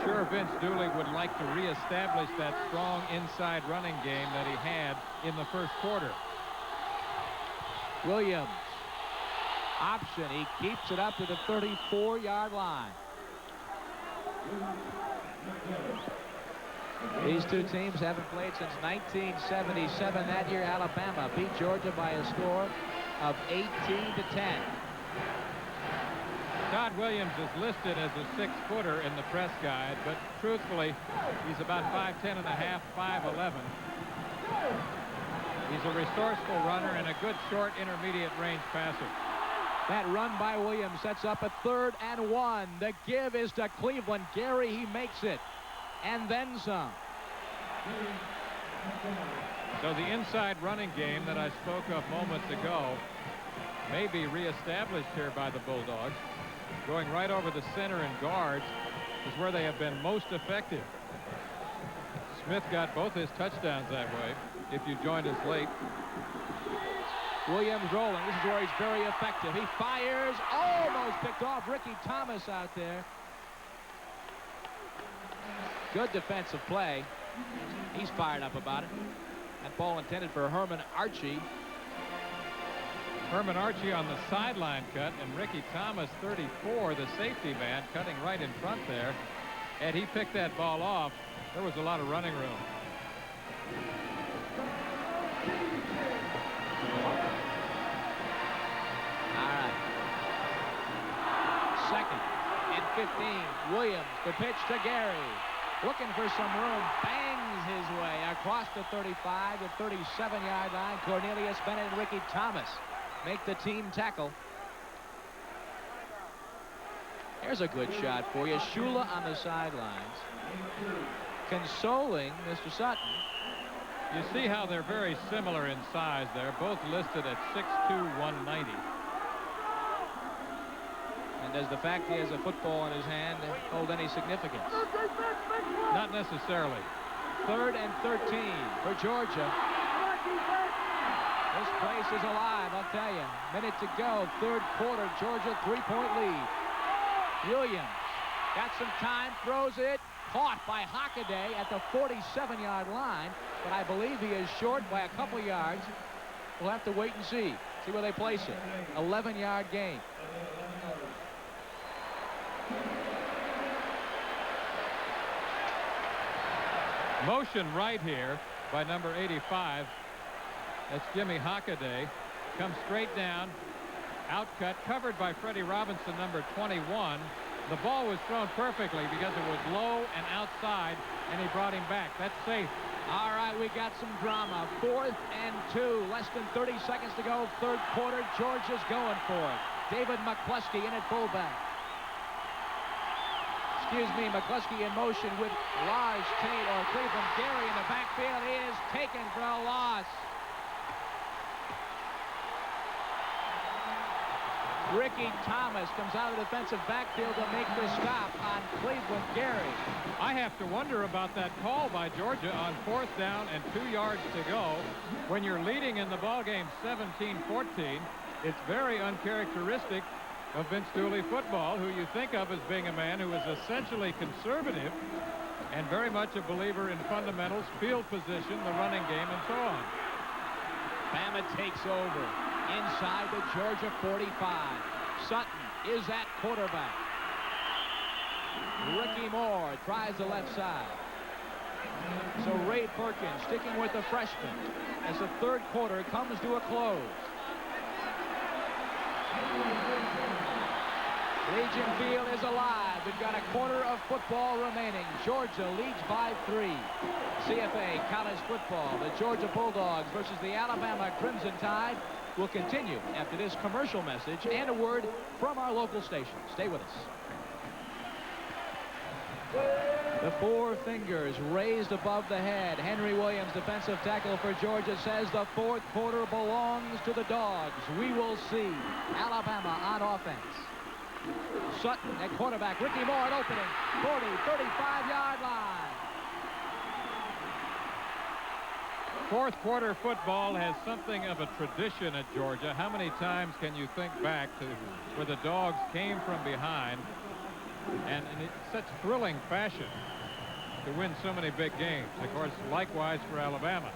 Sure, Vince Dooley would like to reestablish that strong inside running game that he had in the first quarter. Williams, option. He keeps it up to the 34-yard line. These two teams haven't played since 1977. That year, Alabama beat Georgia by a score of 18-10. Todd Williams is listed as a 6-footer in the press guide, but truthfully, he's about 5'10 and a half, 5'11. He's a resourceful runner and a good short intermediate range passer. That run by Williams sets up a 3rd and 1. The give is to Cleveland Gary. He makes it. And then some. So the inside running game that I spoke of moments ago may be reestablished here by the Bulldogs. Going right over the center and guards is where they have been most effective. Smith got both his touchdowns that way, if you joined us late. Williams rolling. This is where he's very effective. He fires. Almost picked off. Ricky Thomas out there. Good defensive play. He's fired up about it. That ball intended for Herman Archie. Herman Archie on the sideline cut, and Ricky Thomas, 34, the safety man, cutting right in front there. And he picked that ball off. There was a lot of running room. All right. 2nd and 15. Williams, the pitch to Gary. Looking for some room. Bangs his way across the 35 to 37-yard line. Cornelius Bennett and Ricky Thomas make the team tackle. Here's a good shot for you. Shula on the sidelines, consoling Mr. Sutton. You see how they're very similar in size. They're both listed at 6'2", 190. And does the fact he has a football in his hand hold any significance? Not necessarily. 3rd and 13 for Georgia. This place is alive, I'll tell you. Minute to go, third quarter, Georgia 3-point lead. Williams got some time, throws it, caught by Hockaday at the 47-yard line, but I believe he is short by a couple yards. We'll have to wait and see where they place it. 11-yard gain. Motion right here by number 85. That's Jimmy Hockaday. Comes straight down. Outcut, covered by Freddie Robinson, number 21. The ball was thrown perfectly because it was low and outside, and he brought him back. That's safe. All right, we got some drama. 4th and 2. Less than 30 seconds to go. Third quarter. Georgia's going for it. David McCluskey in at fullback. McCluskey in motion with Lars, Tate, or Cleveland Gary in the backfield. He is taken for a loss. Ricky Thomas comes out of the defensive backfield to make the stop on Cleveland Gary. I have to wonder about that call by Georgia on 4th down and 2 yards to go. When you're leading in the ballgame 17-14, it's very uncharacteristic of Vince Dooley football, who you think of as being a man who is essentially conservative and very much a believer in fundamentals, field position, the running game, and so on. Bama takes over inside the Georgia 45. Sutton is at quarterback. Ricky Moore tries the left side. So Ray Perkins sticking with the freshman as the third quarter comes to a close. Legion Field is alive. We've got a quarter of football remaining. Georgia leads by 3. CFA college football. The Georgia Bulldogs versus the Alabama Crimson Tide will continue after this commercial message and a word from our local station. Stay with us. The four fingers raised above the head. Henry Williams, defensive tackle for Georgia, says the fourth quarter belongs to the Dogs. We will see. Alabama on offense. Sutton at quarterback. Ricky Moore at opening. 40, 35-yard line. Fourth quarter football has something of a tradition at Georgia. How many times can you think back to where the Dogs came from behind and in such thrilling fashion to win so many big games? Of course, likewise for Alabama.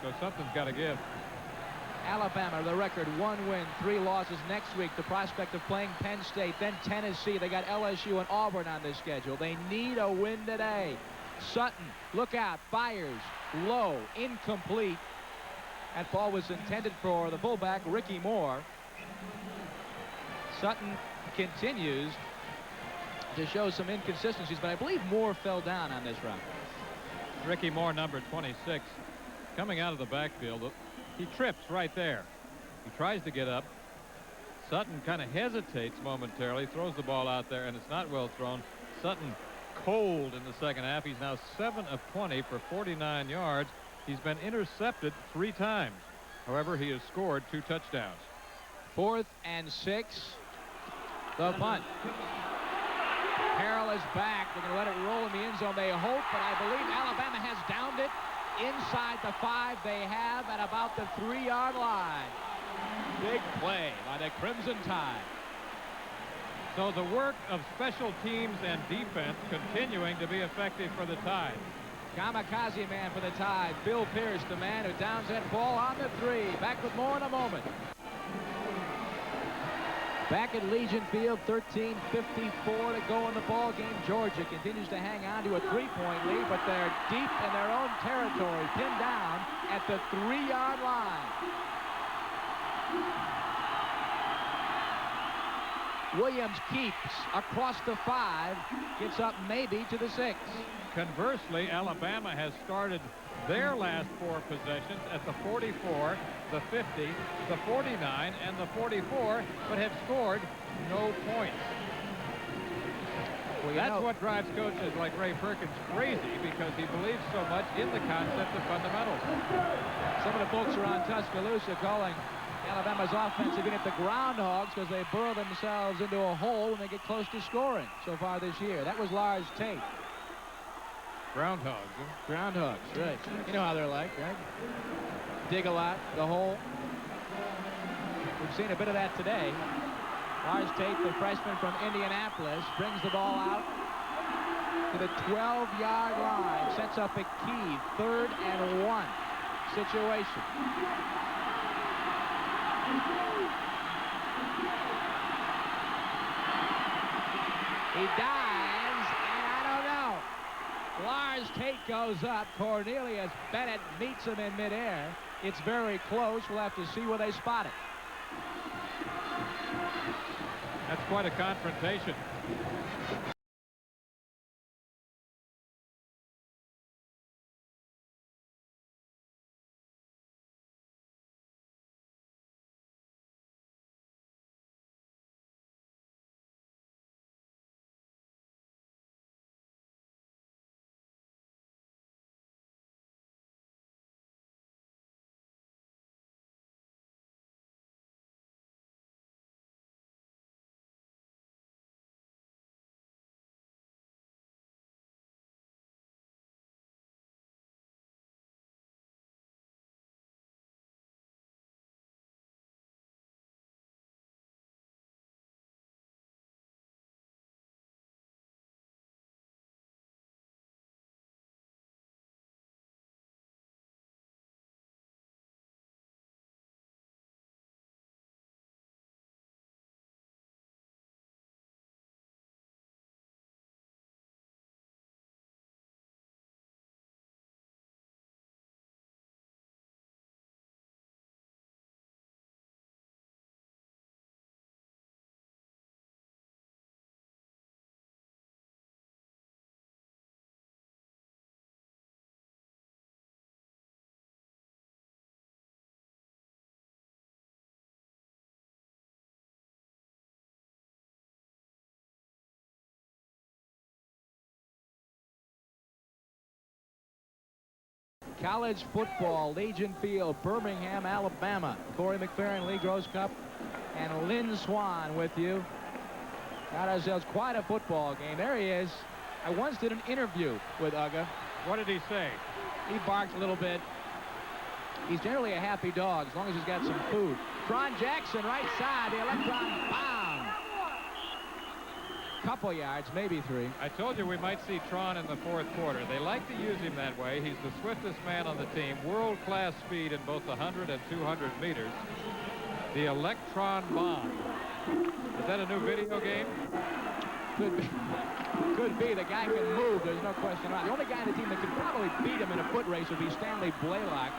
So something's got to give. Alabama, the record, 1 win, 3 losses. Next week, the prospect of playing Penn State, then Tennessee. They got LSU and Auburn on this schedule. They need a win today. Sutton, look out, fires, low, incomplete. That ball was intended for the fullback, Ricky Moore. Sutton continues to show some inconsistencies, but I believe Moore fell down on this route. Ricky Moore, number 26, coming out of the backfield. He trips right there. He tries to get up. Sutton kind of hesitates momentarily, throws the ball out there, and it's not well thrown. Sutton cold in the second half. He's now 7 of 20 for 49 yards. He's been intercepted 3 times. However, he has scored 2 touchdowns. 4th and 6. The punt. Harrell is back. They're going to let it roll in the end zone, they hope, but I believe Alabama has downed it inside the 5. They have at about the 3-yard line. Big play by the Crimson Tide. So the work of special teams and defense continuing to be effective for the Tide. Kamikaze man for the Tide. Bill Pierce, the man who downs that ball on the 3. Back with more in a moment. Back at Legion Field, 13:54 to go in the ball game. Georgia continues to hang on to a 3-point lead, but they're deep in their own territory, pinned down at the 3-yard line. Williams keeps across the 5, gets up maybe to the 6. Conversely, Alabama has started their last 4 possessions at the 44, the 50, the 49, and the 44, but have scored no points. Well, that's what drives coaches like Ray Perkins crazy, because he believes so much in the concept of fundamentals. Some of the folks around Tuscaloosa calling Alabama's offensive unit the Groundhogs because they burrow themselves into a hole when they get close to scoring so far this year. That was Lars Tate. Groundhogs. Huh? Groundhogs, right. You know how they're like, right? Dig a lot, the hole. We've seen a bit of that today. Lars Tate, the freshman from Indianapolis, brings the ball out to the 12-yard line. Sets up a key 3rd and 1 situation. He dives, and I don't know. Lars Tate goes up. Cornelius Bennett meets him in midair. It's very close. We'll have to see where they spot it. That's quite a confrontation. College football, Legion Field, Birmingham, Alabama. Corey McFerrin, Lee Groscup, and Lynn Swan with you. Got ourselves quite a football game. There he is. I once did an interview with Uga. What did he say? He barked a little bit. He's generally a happy dog as long as he's got some food. Tron Jackson, right side, the electron bomb. Couple yards, maybe 3. I told you we might see Tron in the fourth quarter. They like to use him that way. He's the swiftest man on the team. World-class speed in both the 100 and 200 meters. The electron bomb. Is that a new video game? Could be. Could be. The guy can move. There's no question about it. The only guy on the team that could probably beat him in a foot race would be Stanley Blaylock,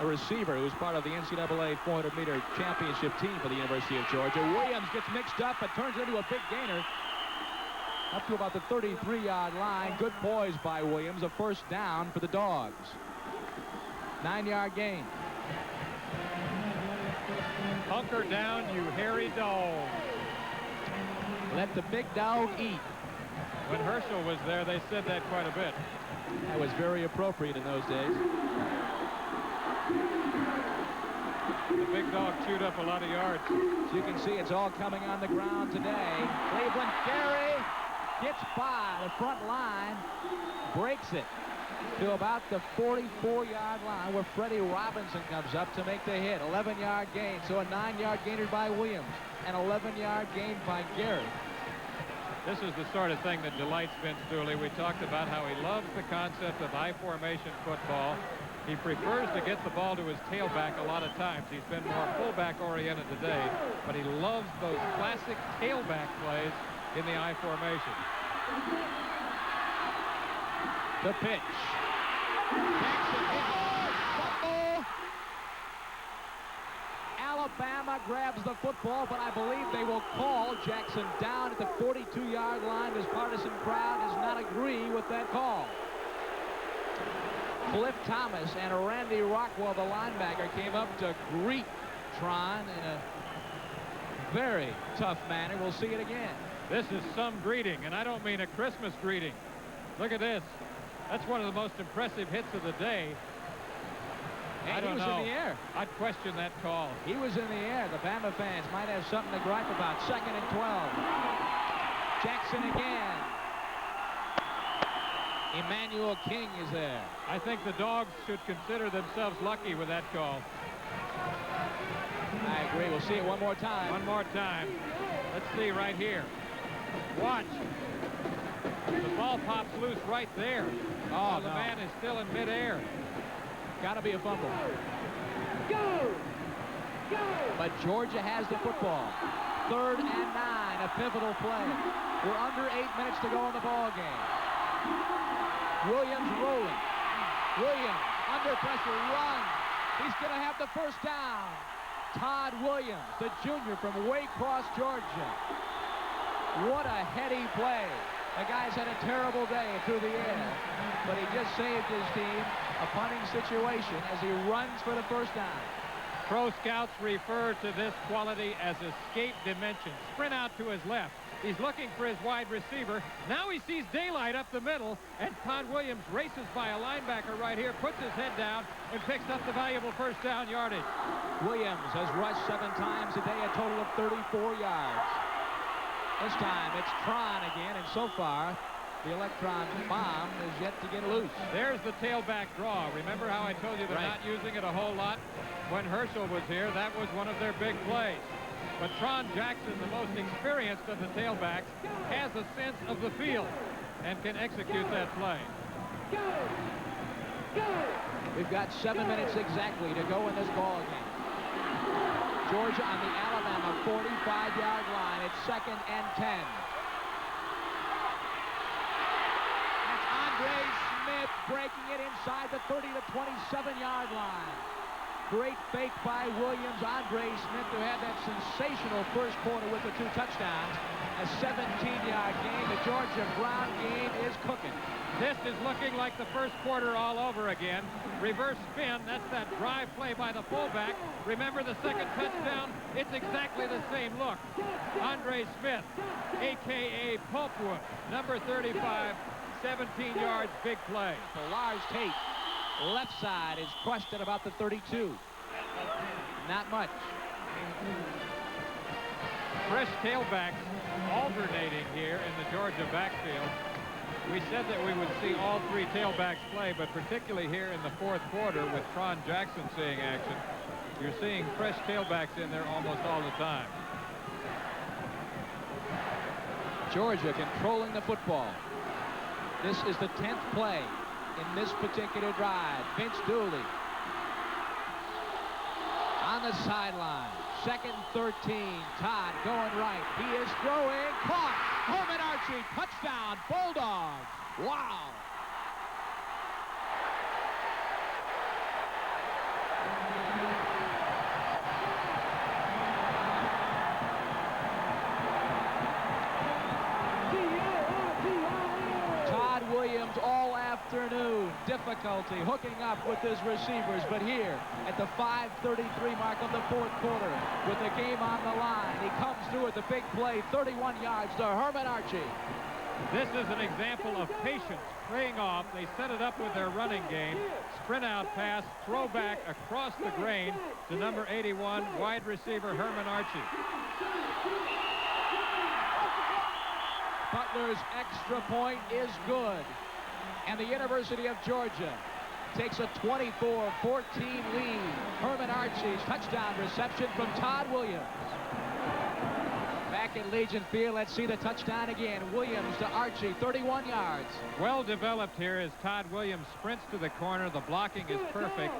a receiver who was part of the NCAA 400-meter championship team for the University of Georgia. Williams gets mixed up but turns into a big gainer. Up to about the 33-yard line. Good poise by Williams. A first down for the Dogs. 9-yard gain. Hunker down, you hairy dog. Let the big dog eat. When Herschel was there, they said that quite a bit. That was very appropriate in those days. The big dog chewed up a lot of yards. As you can see, it's all coming on the ground today. Cleveland Gary gets by the front line, breaks it to about the 44-yard line where Freddie Robinson comes up to make the hit. 11-yard gain, so a 9-yard gainer by Williams. An 11-yard gain by Gary. This is the sort of thing that delights Vince Dooley. We talked about how he loves the concept of I-formation football. He prefers to get the ball to his tailback a lot of times. He's been more fullback-oriented today, but he loves those classic tailback plays in the I-formation. The pitch. Jackson hit. Fumble. Alabama grabs the football, but I believe they will call Jackson down at the 42-yard line. This partisan crowd does not agree with that call. Cliff Thomas and Randy Rockwell, the linebacker, came up to greet Tron in a very tough manner. We'll see it again. This is some greeting, and I don't mean a Christmas greeting. Look at this. That's one of the most impressive hits of the day. And I don't know. He was in the air. I'd question that call. He was in the air. The Bama fans might have something to gripe about. 2nd and 12. Jackson again. Emmanuel King is there. I think the Dogs should consider themselves lucky with that call. I agree. We'll see it one more time. One more time. Let's see right here. Watch. The ball pops loose right there. Oh, the man is still in midair. Got to be a fumble. Go! Go! But Georgia has the football. 3rd and 9, a pivotal play. We're under 8 minutes to go in the ball game. Williams rolling. Williams under pressure, runs. He's going to have the first down. Todd Williams, the junior from Waycross, Georgia. What a heady play. The guy's had a terrible day through the air, but he just saved his team a punting situation as he runs for the first down. Pro scouts refer to this quality as escape dimension. Sprint out to his left. He's looking for his wide receiver. Now he sees daylight up the middle, and Todd Williams races by a linebacker right here, puts his head down, and picks up the valuable first down yardage. Williams has rushed 7 times today, a total of 34 yards. This time it's Tron again, and so far the electron bomb is yet to get loose. There's the tailback draw. Remember how I told you they're not using it a whole lot? When Herschel was here, that was one of their big plays. But Tron Jackson, the most experienced of the tailbacks, has a sense of the field and can execute that play. We've got 7 minutes exactly to go in this ball game. Georgia on the Alabama 45-yard line. It's 2nd and 10. That's Andre Smith breaking it inside the 30 to 27-yard line. Great fake by Williams. Andre Smith, who had that sensational first quarter with the 2 touchdowns. A 17-yard game. The Georgia ground game is cooking. This is looking like the first quarter all over again. Reverse spin, that's that drive play by the fullback. Remember the second touchdown? It's exactly the same look. Andre Smith, a.k.a. Pulpwood, number 35, 17 yards, big play. So Lars Tate left side is crushed at about the 32. Not much. Fresh tailbacks alternating here in the Georgia backfield. We said that we would see all three tailbacks play, but particularly here in the fourth quarter with Tron Jackson seeing action, you're seeing fresh tailbacks in there almost all the time. Georgia controlling the football. This is the 10th play in this particular drive. Vince Dooley on the sideline. 2nd and 13. Todd going right. He is throwing. Caught. Herman Archie. Touchdown. Bulldogs. Wow. Todd Williams all afternoon. Difficulty hooking up with his receivers, but here at the 5:33 mark of the fourth quarter with the game on the line, he comes through at the big play, 31 yards to Herman Archie. This is an example of patience paying off. They set it up with their running game. Sprint out pass, throw back across the grain to number 81, wide receiver Herman Archie. Butler's extra point is good. And the University of Georgia takes a 24-14 lead. Herman Archie's touchdown reception from Todd Williams. Back at Legion Field, let's see the touchdown again. Williams to Archie, 31 yards. Well developed here as Todd Williams sprints to the corner. The blocking is perfect.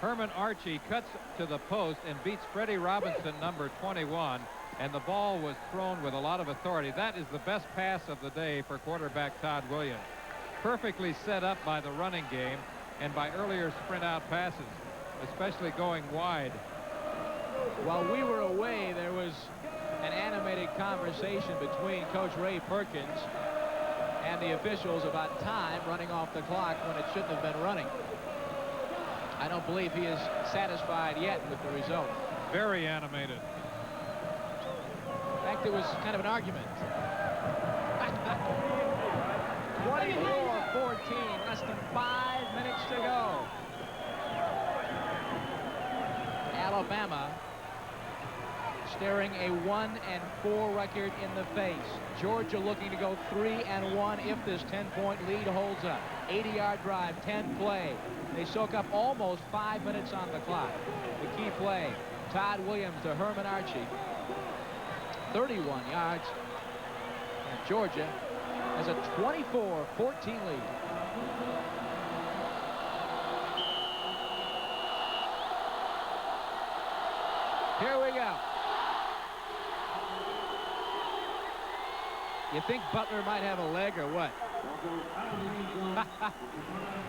Herman Archie cuts to the post and beats Freddie Robinson, number 21. And the ball was thrown with a lot of authority. That is the best pass of the day for quarterback Todd Williams. Perfectly set up by the running game and by earlier sprint out passes, especially going wide. While we were away, there was an animated conversation between Coach Ray Perkins and the officials about time running off the clock when it shouldn't have been running. I don't believe he is satisfied yet with the result. Very animated. In fact, it was kind of an argument. 24-14, less than 5 minutes to go. Alabama staring a 1-4 record in the face. Georgia looking to go 3-1 if this 10-point lead holds up. 80-yard drive, 10 play. They soak up almost 5 minutes on the clock. The key play, Todd Williams to Herman Archie. 31 yards. And Georgia has a 24-14 lead. Here we go. You think Butler might have a leg or what?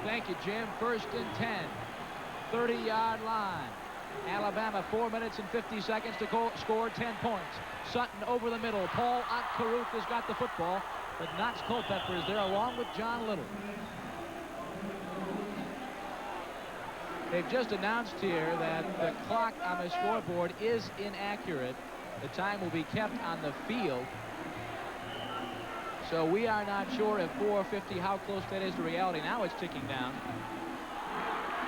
Thank you, Jim. 1st and 10. 30-yard line. Alabama 4 minutes and 50 seconds to score 10 points. Sutton over the middle. Paul Otkaruth has got the football, but Knox Culpepper is there along with John Little. They've just announced here that the clock on the scoreboard is inaccurate. The time will be kept on the field. So we are not sure at 4:50 how close that is to reality. Now it's ticking down.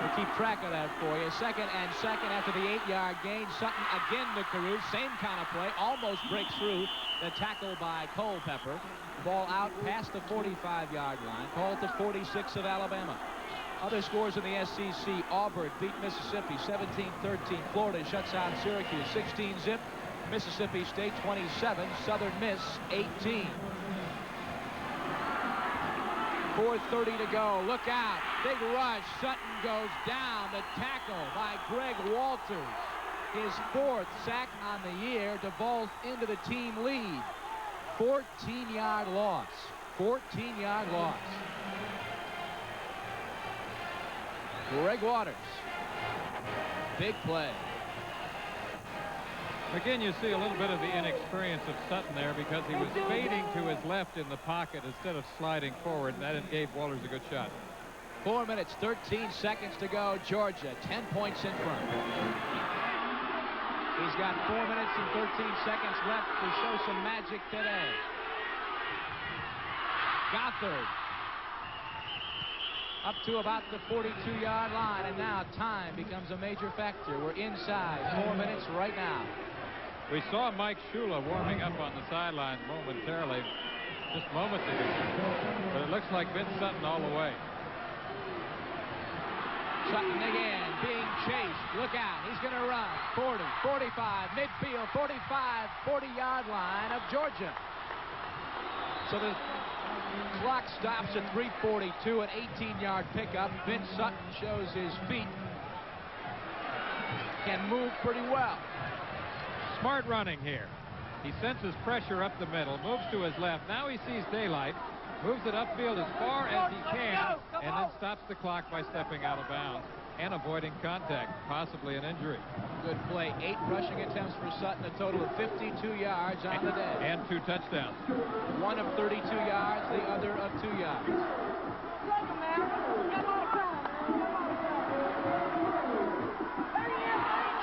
We'll keep track of that for you. 2nd and 2nd after the 8-yard gain. Sutton again to Caruth. Same kind of play. Almost breaks through the tackle by Culpepper. Ball out past the 45-yard line. Called to 46 of Alabama. Other scores in the SEC. Auburn beat Mississippi 17-13. Florida shuts out Syracuse 16-zip. Mississippi State 27. Southern Miss 18. 4:30 to go. Look out. Big rush. Sutton goes down. The tackle by Greg Walters. His 4th sack on the year. DeVos into the team lead. 14-yard loss. 14-yard loss. Greg Waters. Big play. Again, you see a little bit of the inexperience of Sutton there because he was fading to his left in the pocket instead of sliding forward. That gave Walters a good shot. 4 minutes, 13 seconds to go. Georgia, 10 points in front. He's got 4 minutes and 13 seconds left to show some magic today. Gothard. up to about the 42-yard line, and now time becomes a major factor. We're inside 4 minutes right now. We saw Mike Shula warming up on the sidelines momentarily, just moments ago, but it looks like Vince Sutton all the way. Sutton again, being chased. Look out, he's going to run. 40, 45, midfield, 45, 40-yard line of Georgia. So the clock stops at 3:42, an 18-yard pickup. Vince Sutton shows his feet. Can move pretty well. Smart running here. He senses pressure up the middle, moves to his left. Now he sees daylight, moves it upfield as far as he can, and then stops the clock by stepping out of bounds and avoiding contact, possibly an injury. Good play. 8 rushing attempts for Sutton, a total of 52 yards on the day. And 2 touchdowns. One of 32 yards, the other of 2 yards.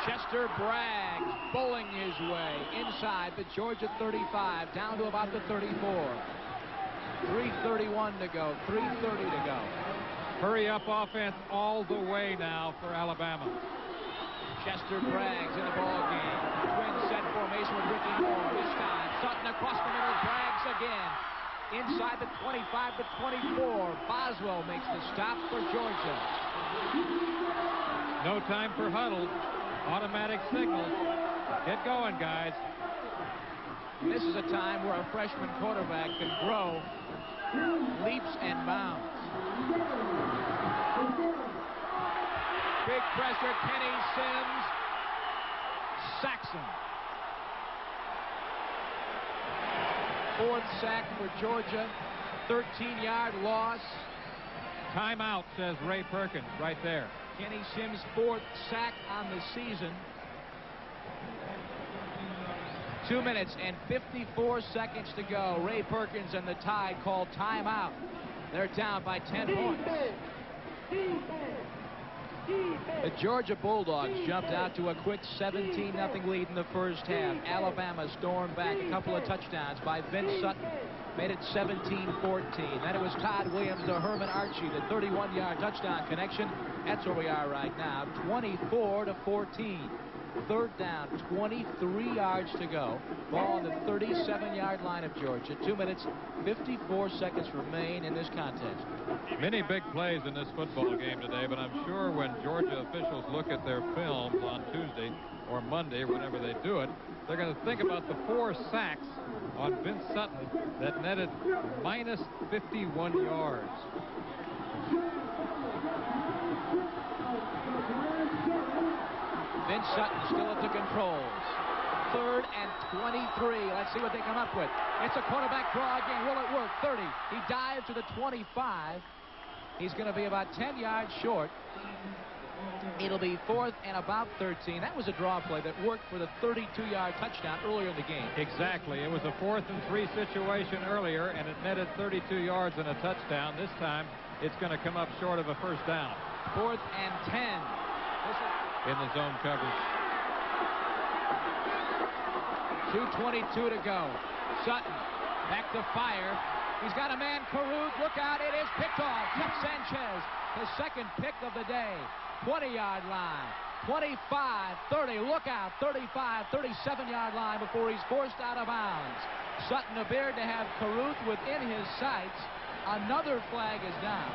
Chester Braggs bowling his way inside the Georgia 35, down to about the 34. 3:31 to go, 3:30 to go. Hurry up offense all the way now for Alabama. Chester Braggs in the ball game. Twin set formation with Ricky Moore. This time, Sutton across the middle. Braggs again. Inside the 25 to 24. Boswell makes the stop for Georgia. No time for huddle. Automatic signal. Get going, guys. This is a time where a freshman quarterback can grow leaps and bounds. Big pressure, Kenny Sims sacks him. 4th sack for Georgia, 13-yard loss. Timeout, says Ray Perkins right there. Kenny Sims' 4th sack on the season. 2 minutes and 54 seconds to go. Ray Perkins and the Tide call timeout. They're down by 10 points. The Georgia Bulldogs jumped out to a quick 17-0 lead in the first half. Alabama stormed back. A couple of touchdowns by Vince Sutton made it 17-14. Then it was Todd Williams to Herman Archie, the 31-yard touchdown connection. That's where we are right now, 24-14. 3rd down, 23 yards to go. Ball on the 37-yard line of Georgia. 2 minutes, 54 seconds remain in this contest. Many big plays in this football game today, but I'm sure when Georgia officials look at their films on Tuesday or Monday, whenever they do it, they're going to think about the 4 sacks on Vince Sutton that netted minus 51 yards. Vince Sutton still at the controls. 3rd and 23. Let's see what they come up with. It's a quarterback draw again. Will it work? 30. He dives to the 25. He's going to be about 10 yards short. It'll be 4th and about 13. That was a draw play that worked for the 32-yard touchdown earlier in the game. Exactly. It was a 4th and 3 situation earlier, and it netted 32 yards and a touchdown. This time, it's going to come up short of a first down. 4th and 10. In the zone coverage. 2:22 to go. Sutton back to fire. He's got a man, Caruth. Look out, it is picked off. Jeff Sanchez, his 2nd pick of the day. 20-yard line. 25, 30, look out. 35, 37-yard line before he's forced out of bounds. Sutton appeared to have Caruth within his sights. Another flag is down.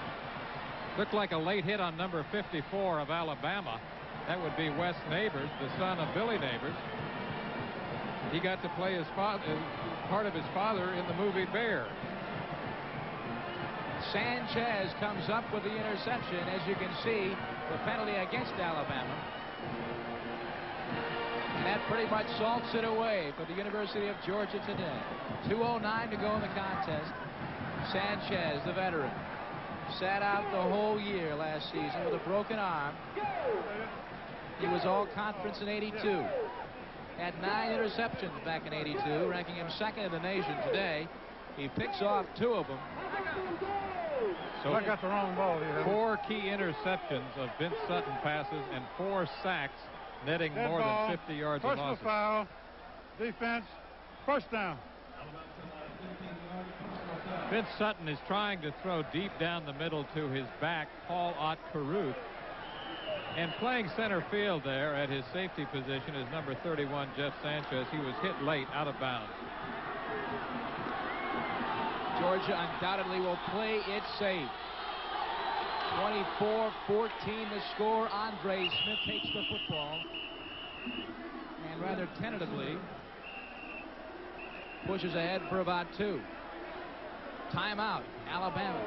Looked like a late hit on number 54 of Alabama. That would be Wes Neighbors, the son of Billy Neighbors. He got to play his part of his father in the movie Bear. Sanchez comes up with the interception. As you can see, the penalty against Alabama. And that pretty much salts it away for the University of Georgia today. 2:09 to go in the contest. Sanchez, the veteran, sat out the whole year last season with a broken arm. He was all conference in '82. Had 9 interceptions back in '82, ranking him 2nd in the nation today. He picks off 2 of them. So I got the wrong ball here. 4 key interceptions of Vince Sutton passes and 4 sacks, netting Dead more ball. than 50 yards of Personal losses. foul. Defense. First down. Vince Sutton is trying to throw deep down the middle to his back, Paul Ott-Caruth. And playing center field there at his safety position is number 31, Jeff Sanchez. He was hit late, out of bounds. Georgia undoubtedly will play it safe. 24-14 the score. Andre Smith takes the football and rather tentatively pushes ahead for about 2. Timeout, Alabama.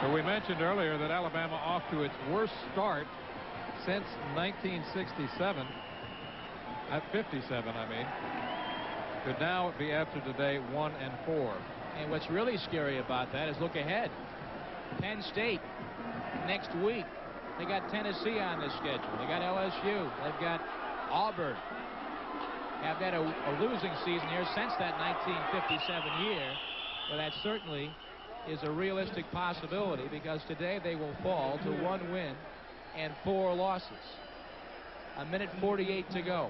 So we mentioned earlier that Alabama off to its worst start since 1967. At 57, I mean. Could now be after today 1-4. And what's really scary about that is look ahead. Penn State next week. They got Tennessee on the schedule. They got LSU. They've got Auburn. Have had a losing season here since that 1957 year. But that certainly is a realistic possibility because today they will fall to 1 win and 4 losses. 1:48 to go.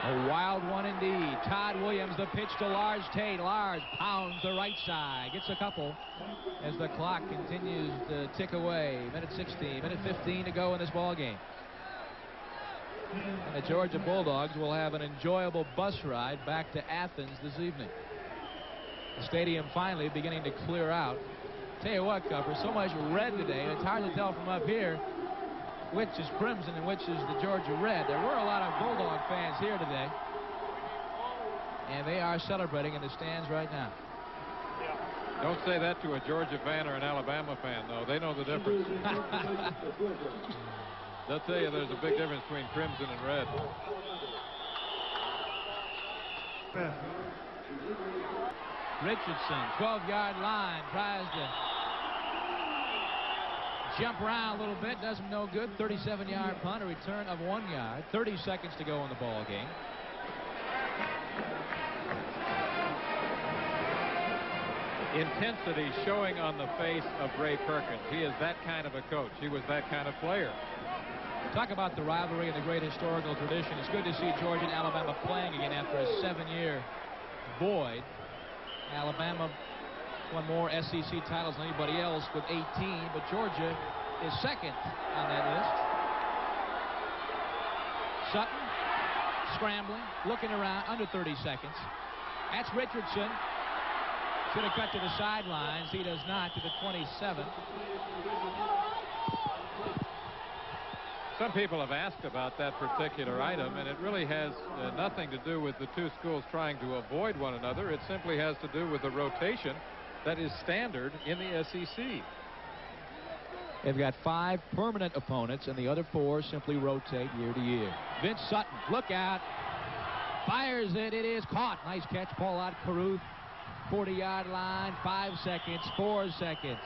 A wild one indeed. Todd Williams, the pitch to Lars Tate. Lars pounds the right side. Gets a couple as the clock continues to tick away. 1:16, 1:15 to go in this ball game. And the Georgia Bulldogs will have an enjoyable bus ride back to Athens this evening. The stadium finally beginning to clear out. Tell you what, Cupper, so much red today, it's hard to tell from up here which is crimson and which is the Georgia red. There were a lot of Bulldog fans here today, and they are celebrating in the stands right now. Don't say that to a Georgia fan or an Alabama fan, though. They know the difference. They'll tell you there's a big difference between crimson and red. Richardson, 12-yard line, tries to jump around a little bit, does him no good. 37-yard punt, a return of 1 yard. 30 seconds to go in the ball game. Intensity showing on the face of Ray Perkins. He is that kind of a coach. He was that kind of player. Talk about the rivalry and the great historical tradition. It's good to see Georgia and Alabama playing again after a 7-year void. Alabama won more SEC titles than anybody else with 18, but Georgia is second on that list. Sutton scrambling, looking around, under 30 seconds. That's Richardson. Should have cut to the sidelines. He does not, to the 27. Some people have asked about that particular item, and it really has nothing to do with the two schools trying to avoid one another. It simply has to do with the rotation that is standard in the SEC. They've got 5 permanent opponents, and the other 4 simply rotate year to year. Vince Sutton, look out. Fires it. It is caught. Nice catch, Paul Ott-Caruth. 40-yard line, 5 seconds, 4 seconds.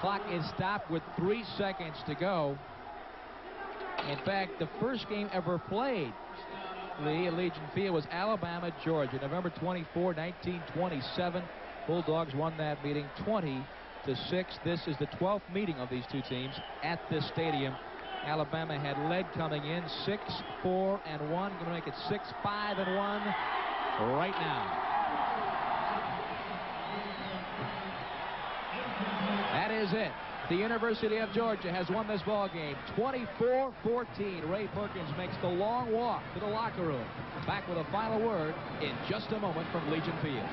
Clock is stopped with 3 seconds to go. In fact, the first game ever played, Lee, at Legion Field was Alabama, Georgia, November 24, 1927. Bulldogs won that meeting 20-6. This is the 12th meeting of these two teams at this stadium. Alabama had led coming in 6-4-1. Going to make it 6-5-1 right now. That is it. The University of Georgia has won this ball game 24-14. Ray Perkins makes the long walk to the locker room. Back with a final word in just a moment from Legion Field.